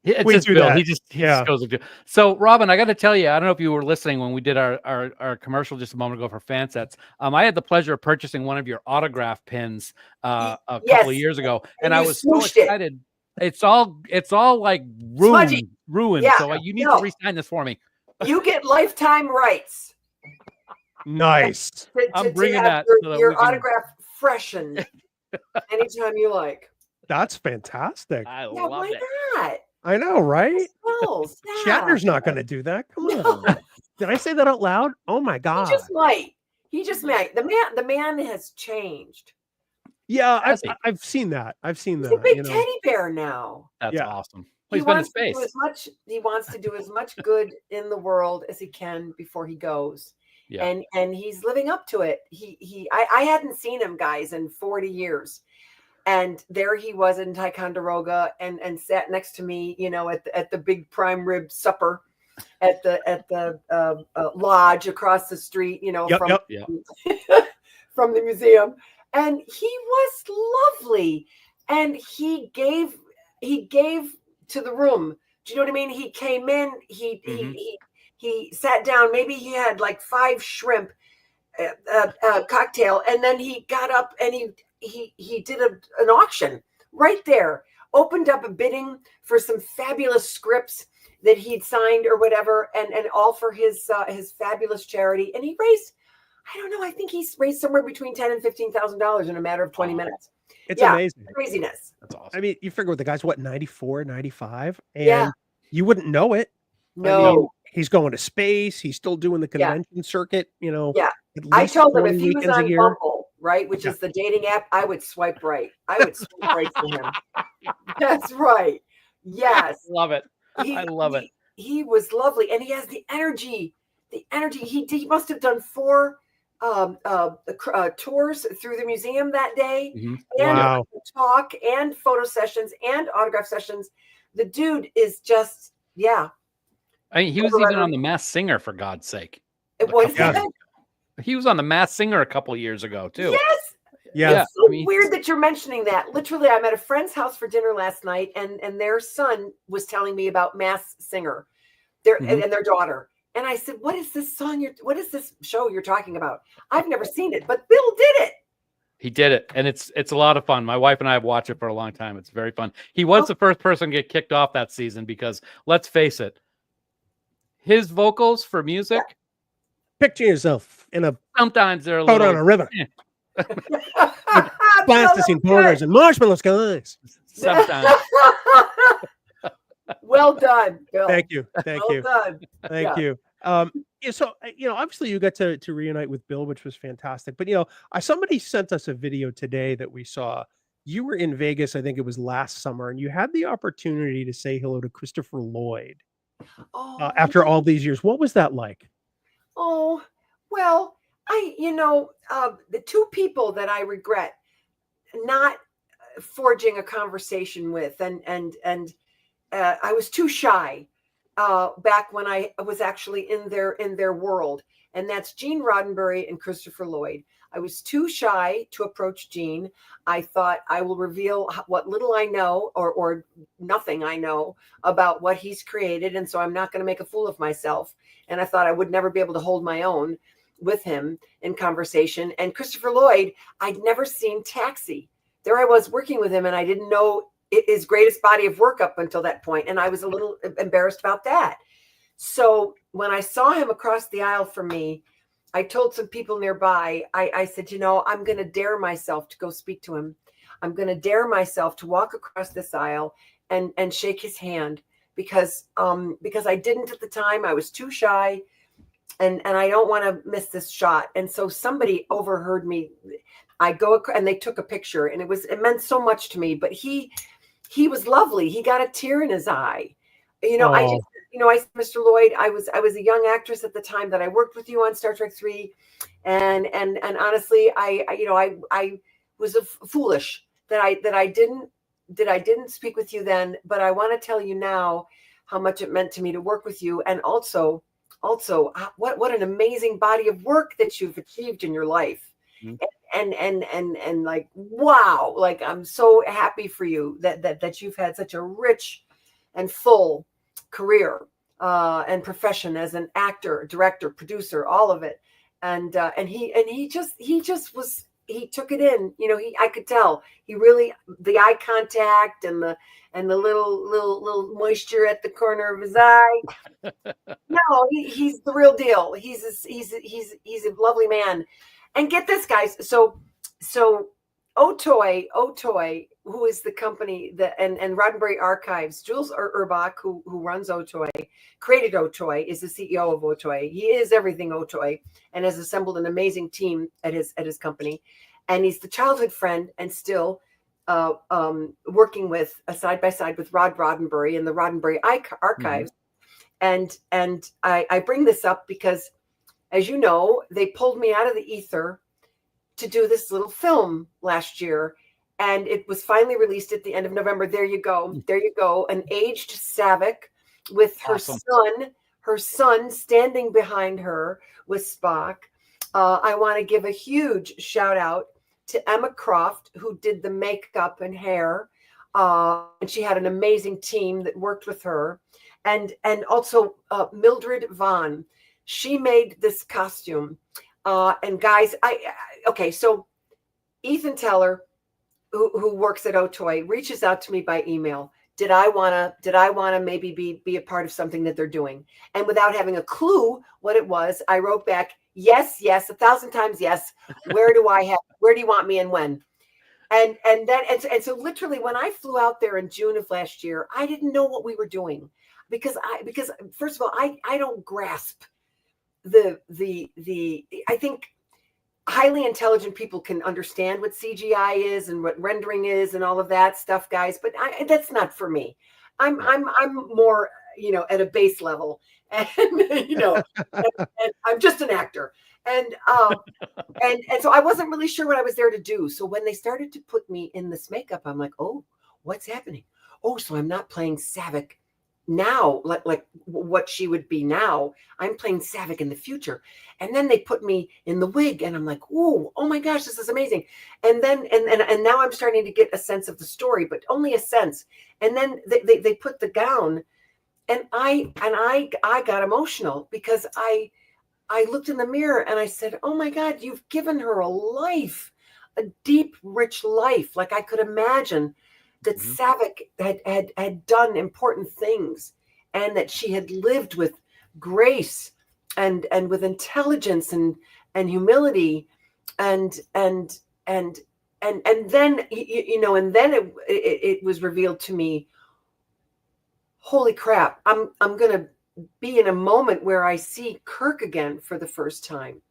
It's We just do Bill. that. He just goes into. So, Robin, I got to tell you, I don't know if you were listening when we did our commercial just a moment ago for Fansets. I had the pleasure of purchasing one of your autograph pins a couple of years ago, and I was so excited. It's all like ruined. Yeah, so you need to re-sign this for me. You get lifetime rights. Nice. I'm bringing that your autograph freshened anytime you like. That's fantastic. I love it. Not? I know, right? Smells, Shatner's not going to do that. Come on. Did I say that out loud? Oh my God. He just might. The man has changed. Yeah, I've seen that. He's a big teddy bear now. That's awesome. He wants to do as much good in the world as he can before he goes. Yeah. And he's living up to it. I hadn't seen him, guys, in 40 years. And there he was in Ticonderoga and sat next to me, at the big prime rib supper at the lodge across the street, from the museum. And he was lovely. And he gave to the room. Do you know what I mean? He came in, he sat down, maybe he had like 5 shrimp cocktail, and then he got up and he did an auction right there, opened up a bidding for some fabulous scripts that he'd signed or whatever, and all for his fabulous charity. And he raised, I don't know, I think he's raised somewhere between $10,000 and $15,000 in a matter of 20 minutes. It's amazing. Craziness. That's awesome. I mean, you figure the guy's 94, 95, and you wouldn't know it. No. I mean, he's going to space. He's still doing the convention circuit, Yeah. I told him if he was on Bumble, right, which is the dating app, I would swipe right. I would swipe right for him. That's right. Yes. Love it. I love it. He was lovely, and he has the energy. He must have done 4 tours through the museum that day, and talk and photo sessions and autograph sessions. The dude is just, I mean, he was even on The Masked Singer, for God's sake. He was on The Masked Singer a couple of years ago too. Yes. Yeah. It's so weird that you're mentioning that. Literally, I'm at a friend's house for dinner last night, and their son was telling me about Masked Singer, and their daughter. And I said, "What is this song? What is this show you're talking about? I've never seen it, but Bill did it." He did it, and it's a lot of fun. My wife and I have watched it for a long time. It's very fun. He was the first person to get kicked off that season because, let's face it, his vocals for music. Picture yourself in a sometimes they're out on a river. Plasticine borders and marshmallow skies. Sometimes. Well done, Bill. Thank you. Well done. Thank you. So obviously you got to reunite with Bill, which was fantastic. But somebody sent us a video today that we saw. You were in Vegas, I think it was last summer, and you had the opportunity to say hello to Christopher Lloyd after all these years. What was that like? Oh, well, the 2 people that I regret not forging a conversation with, and I was too shy back when I was actually in their world, and that's Gene Roddenberry and Christopher Lloyd. I was too shy to approach Gene. I thought I will reveal what little I know or nothing I know about what he's created, and so I'm not going to make a fool of myself. And I thought I would never be able to hold my own with him in conversation. And Christopher Lloyd, I'd never seen Taxi. There I was working with him, and I didn't know his greatest body of work up until that point, and I was a little embarrassed about that. So when I saw him across the aisle from me, I told some people nearby, I said, I'm going to dare myself to go speak to him. I'm going to dare myself to walk across this aisle and shake his hand because I didn't at the time. I was too shy, and I don't want to miss this shot. And so somebody overheard me. I go and they took a picture, and it meant so much to me. But he was lovely. He got a tear in his eye. I said, Mr. Lloyd, I was a young actress at the time that I worked with you on Star Trek 3, and honestly, I was foolish that I didn't speak with you then, but I want to tell you now how much it meant to me to work with you, and also what an amazing body of work that you've achieved in your life. Mm-hmm. and like, wow, like, I'm so happy for you that you've had such a rich and full career and profession as an actor, director, producer, all of it. And he took it in, I could tell he really, the eye contact and the little moisture at the corner of his eye. No, he's the real deal. He's a lovely man. And get this, guys. So Otoy, who is the company that and Roddenberry Archives, Jules Urbach, who runs Otoy, created Otoy, is the CEO of Otoy. He is everything Otoy and has assembled an amazing team at his company. And he's the childhood friend and still working with side by side with Rod Roddenberry and the Roddenberry Archives. And I bring this up because, as you know, they pulled me out of the ether to do this little film last year, and it was finally released at the end of November. There you go. An aged Saavik with her son standing behind her with Spock. I want to give a huge shout out to Emma Croft, who did the makeup and hair. And she had an amazing team that worked with her. And also Mildred Vaughn. She made this costume. And guys, so Ethan Teller, who works at Otoy, reaches out to me by email. Did I want to maybe be a part of something that they're doing? And without having a clue what it was, I wrote back, yes, 1,000 times yes. Where do you want me and when? And so literally when I flew out there in June of last year, I didn't know what we were doing because first of all, I don't grasp the I think highly intelligent people can understand what CGI is and what rendering is and all of that stuff, guys. But that's not for me. I'm more, at a base level, and and I'm just an actor, and so I wasn't really sure what I was there to do. So when they started to put me in this makeup, I'm like, oh, what's happening? Oh, so I'm not playing Saavik now, like what she would be now. I'm playing Saavik in the future. And then they put me in the wig, and I'm like, oh my gosh, this is amazing. And then and now I'm starting to get a sense of the story, but only a sense. And then they put the gown, and I got emotional because I looked in the mirror and I said, oh my God, you've given her a life, a deep, rich life. Like I could imagine that Saavik had done important things, and that she had lived with grace and with intelligence and humility, and then and then it was revealed to me, holy crap, I'm gonna be in a moment where I see Kirk again for the first time,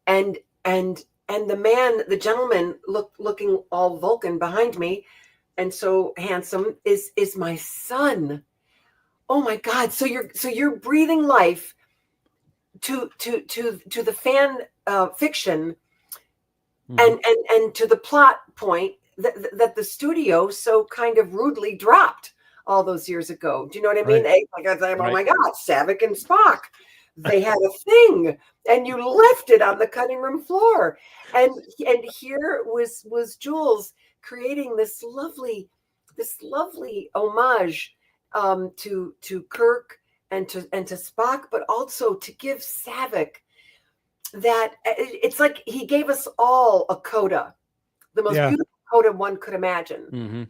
and the gentleman looking all Vulcan behind me and so handsome is my son. Oh my God. So you're breathing life to the fan fiction and to the plot point that the studio so kind of rudely dropped all those years ago. Do you know what I mean? Right. Like I say, oh my God, Saavik and Spock. They had a thing, and you left it on the cutting room floor. And here was Jules creating this lovely homage to Kirk and to Spock, but also to give Saavik that it's like he gave us all a coda, the most beautiful coda one could imagine,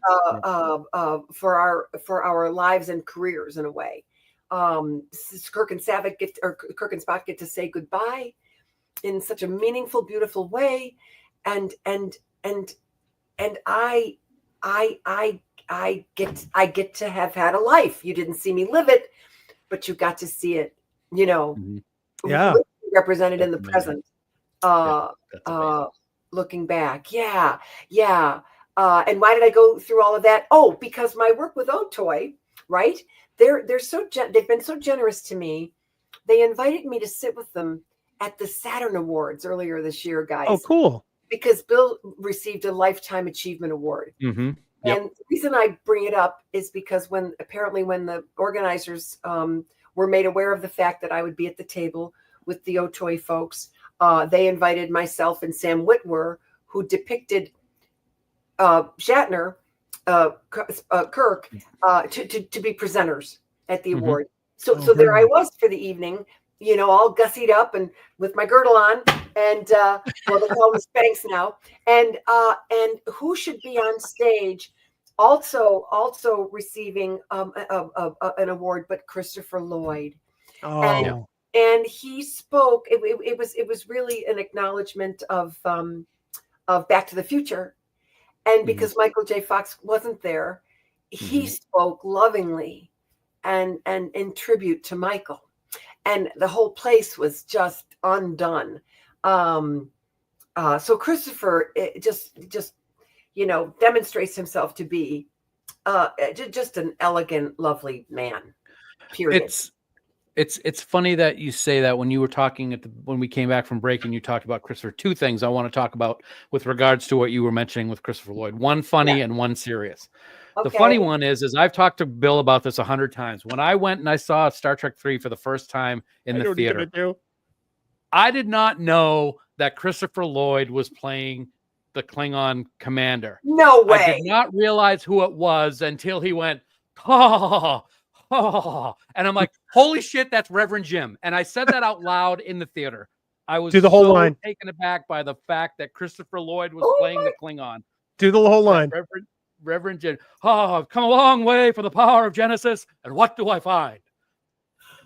for our lives and careers in a way. Kirk and Spock get to say goodbye in such a meaningful, beautiful way, and I get to have had a life. You didn't see me live it, but you got to see it, represented in the present, looking back. And why did I go through all of that? Oh, because my work with Otoy, right? They've been so generous to me. They invited me to sit with them at the Saturn Awards earlier this year, guys. Oh, cool. Because Bill received a Lifetime Achievement Award. And the reason I bring it up is because when the organizers were made aware of the fact that I would be at the table with the Otoy folks, they invited myself and Sam Witwer, who depicted Shatner, Kirk, to be presenters at the award. So there I was for the evening, all gussied up and with my girdle on, and well, they call them Spanx now, and who should be on stage, also receiving an award, but Christopher Lloyd. Oh. And he spoke. It was really an acknowledgement of Back to the Future, and because Michael J. Fox wasn't there, he spoke lovingly and in tribute to Michael, and the whole place was just undone. So Christopher just demonstrates himself to be just an elegant, lovely man. Period. It's funny that you say that. When you were talking when we came back from break and you talked about Christopher, two things I want to talk about with regards to what you were mentioning with Christopher Lloyd. One funny and one serious. Okay. The funny one is I've talked to Bill about this 100 times. When I went and I saw Star Trek 3 for the first time in the theater, I did not know that Christopher Lloyd was playing the Klingon commander. No way. I did not realize who it was until he went, oh, and I'm like, holy shit, that's Reverend Jim. And I said that out loud in the theater. I was do the whole line. Taken aback by the fact that Christopher Lloyd was playing the Klingon. Do the whole line. Reverend Jim. Oh, I've come a long way for the power of Genesis, and what do I find?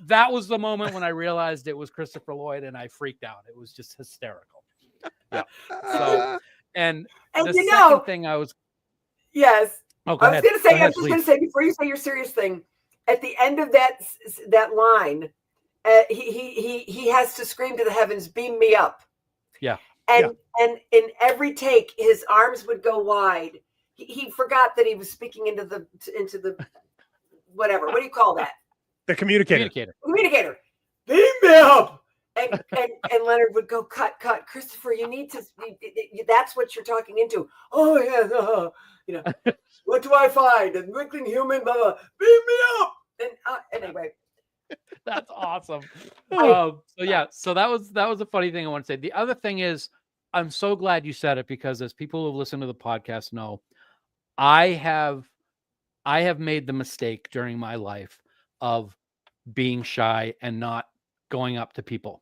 That was the moment when I realized it was Christopher Lloyd, and I freaked out. It was just hysterical. Yeah. So, and the second thing I was. Yes. Oh, I was going to say before you say your serious thing, at the end of that line, he has to scream to the heavens, "Beam me up!" Yeah. And in every take, his arms would go wide. He forgot that he was speaking into the whatever. What do you call that? The communicator. Beam me up. And Leonard would go, cut. Christopher, you need to. That's what you're talking into. Oh yeah. What do I find? A weakling human, blah, blah. Beam me up. And anyway, that's awesome. So that was a funny thing I want to say. The other thing is, I'm so glad you said it, because as people who have listened to the podcast know, I have made the mistake during my life of being shy and not going up to people.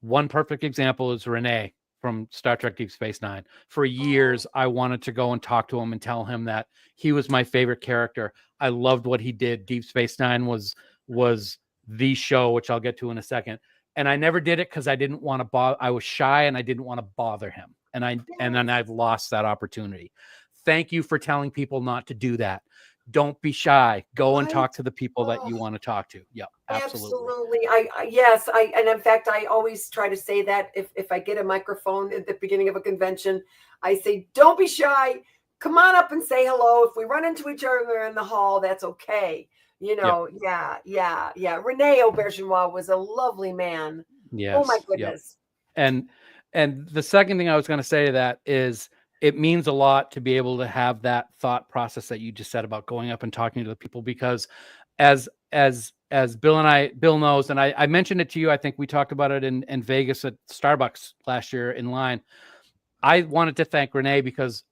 One perfect example is Renee from Star Trek Deep Space Nine. For years, I wanted to go and talk to him and tell him that he was my favorite character. I loved what he did. Deep Space Nine was the show, which I'll get to in a second. And I never did it because I didn't want to bother. I was shy and I didn't want to bother him. And then I've lost that opportunity. Thank you for telling people not to do that. Don't be shy. Go and talk to the people that you want to talk to. Yeah, absolutely. Yes. And in fact, I always try to say that if I get a microphone at the beginning of a convention, I say, don't be shy. Come on up and say hello. If we run into each other in the hall, that's okay. Yeah. Rene Aubergenois was a lovely man. Yes. Oh my goodness. Yep. And the second thing I was going to say to that is, it means a lot to be able to have that thought process that you just said about going up and talking to the people, because as Bill knows, and I mentioned it to you, I think we talked about it in Vegas at Starbucks last year in line. I wanted to thank Renee because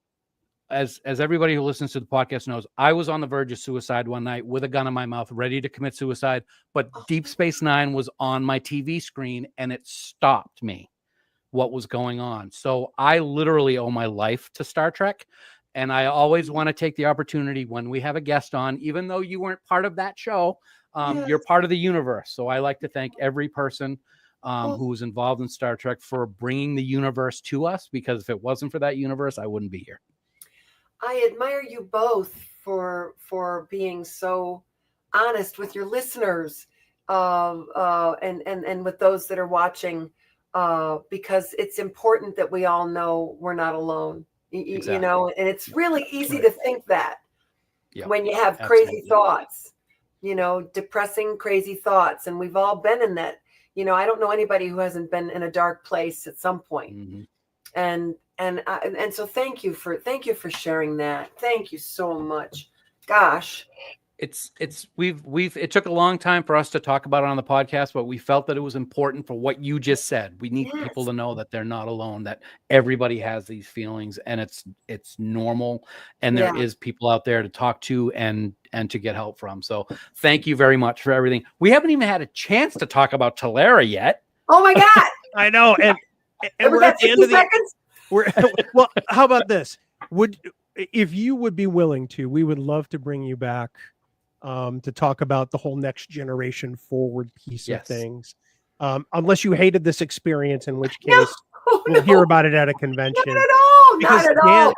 as everybody who listens to the podcast knows, I was on the verge of suicide one night with a gun in my mouth, ready to commit suicide, but Deep Space Nine was on my TV screen and it stopped me. What was going on. So I literally owe my life to Star Trek. And I always want to take the opportunity when we have a guest on, even though you weren't part of that show, you're part of the universe. So I like to thank every person who was involved in Star Trek for bringing the universe to us, because if it wasn't for that universe, I wouldn't be here. I admire you both for being so honest with your listeners and with those that are watching. Because it's important that we all know we're not alone, exactly. And it's really easy to think that when you have crazy thoughts, depressing, crazy thoughts. And we've all been in that, I don't know anybody who hasn't been in a dark place at some point. Mm-hmm. And so thank you for sharing that. Thank you so much. Gosh. it took a long time for us to talk about it on the podcast, but we felt that it was important for what you just said. We need people to know that they're not alone, that everybody has these feelings, and it's normal, and there is people out there to talk to and to get help from. So thank you very much for everything. We haven't even had a chance to talk about Tallera yet. Oh my God. I know. And we're at the end of the seconds? Well, how about this? If you would be willing to, we would love to bring you back to talk about the whole next generation forward piece of things. Unless you hated this experience, in which case we'll hear about it at a convention. Not at all. Not at all.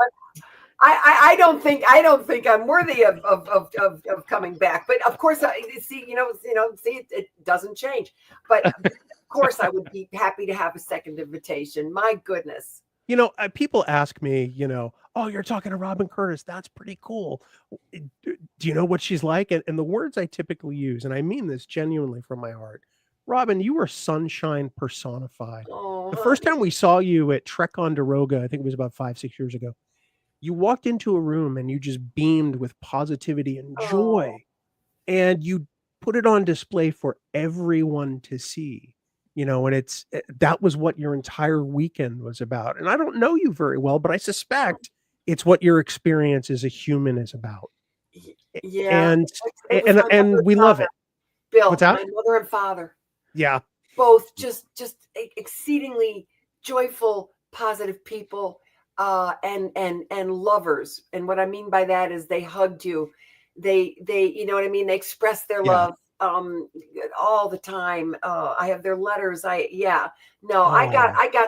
I don't think I'm worthy of coming back. But of course, it doesn't change. But of course, I would be happy to have a second invitation. My goodness. People ask me, oh, you're talking to Robin Curtis. That's pretty cool. Do you know what she's like? And the words I typically use, and I mean this genuinely from my heart, Robin, you are sunshine personified. Oh, the first time we saw you at Trek on Daroga, I think it was about 5-6 years ago, you walked into a room and you just beamed with positivity and joy. And you put it on display for everyone to see. And that was what your entire weekend was about. And I don't know you very well, but I suspect it's what your experience as a human is about. Yeah. And we love it. Bill, what's that? My mother and father. Yeah. Both just exceedingly joyful, positive people, and lovers. And what I mean by that is they hugged you. They you know what I mean? They expressed their love all the time. I have their letters. I got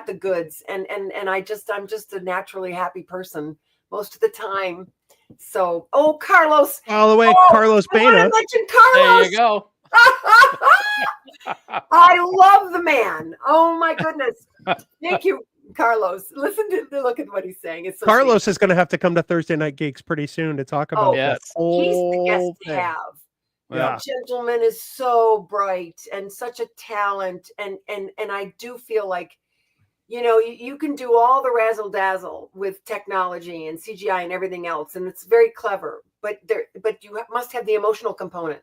the goods, and I'm just a naturally happy person most of the time. So, Carlos, all the way, Carlos Baina. I mentioned Carlos. There you go. I love the man. Oh my goodness. Thank you, Carlos. Look at what he's saying. It's so Carlos sweet. is going to have to come to Thursday Night Geeks pretty soon to talk about that. He's the guest to have. Yeah. The gentleman is so bright and such a talent, and I do feel like, you can do all the razzle dazzle with technology and CGI and everything else, and it's very clever. But you must have the emotional component,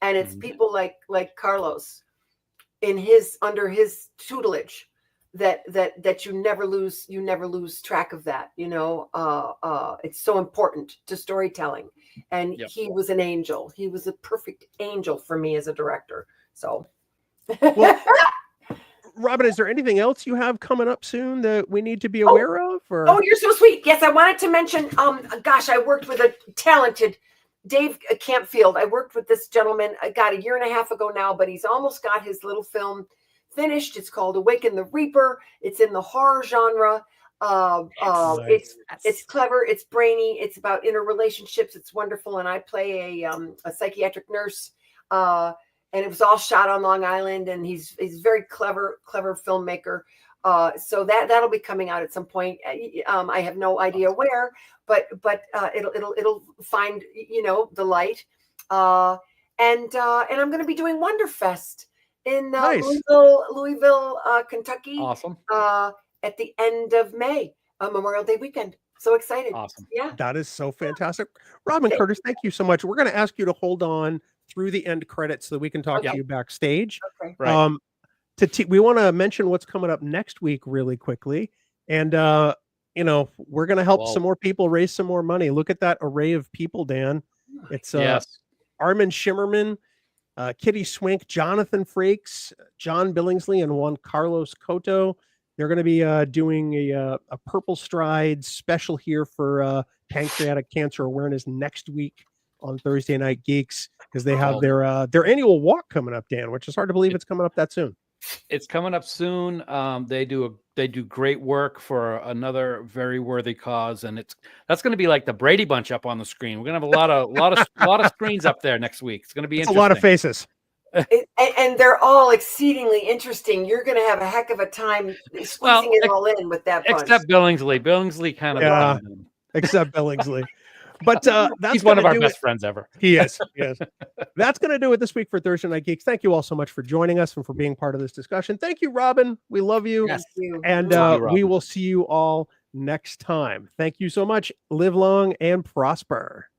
and it's people like Carlos, under his tutelage, that you never lose track of that. It's so important to storytelling. And he was an angel. He was a perfect angel for me as a director. So, well, Robin, is there anything else you have coming up soon that we need to be aware of? Or? Oh, you're so sweet. Yes, I wanted to mention. I worked with a talented Dave Campfield. I worked with this gentleman. I got a year and a half ago now, but he's almost got his little film finished. It's called Awaken the Reaper. It's in the horror genre. It's clever, it's brainy, it's about interrelationships, it's wonderful. And I play a psychiatric nurse, and it was all shot on Long Island, and he's very clever filmmaker. So that'll be coming out at some point. I have no idea where, but it'll find the light. And I'm going to be doing Wonderfest in Louisville, Kentucky. Awesome. At the end of May, Memorial Day weekend. So excited. Awesome. Yeah. That is so fantastic. Robin Curtis, thank you so much. We're going to ask you to hold on through the end credits so that we can talk to you backstage. Okay. Right. We want to mention what's coming up next week really quickly. And, we're going to help some more people raise some more money. Look at that array of people, Dan. It's Armin Shimmerman, Kitty Swink, Jonathan Frakes, John Billingsley, and Juan Carlos Cotto. They're going to be doing a Purple Stride special here for pancreatic cancer awareness next week on Thursday Night Geeks, because they have their annual walk coming up, Dan, which is hard to believe it's coming up that soon. It's coming up soon. They do great work for another very worthy cause, and that's going to be like the Brady Bunch up on the screen. We're going to have a lot of screens up there next week. It's going to be interesting. A lot of faces. And they're all exceedingly interesting. You're going to have a heck of a time squeezing it all in with that bunch. Except Billingsley. Billingsley kind of. Except Billingsley. But he's one of our best friends ever. He is. Yes. That's going to do it this week for Thursday Night Geeks. Thank you all so much for joining us and for being part of this discussion. Thank you, Robin. We love you. Yes. And we will see you all next time. Thank you so much. Live long and prosper.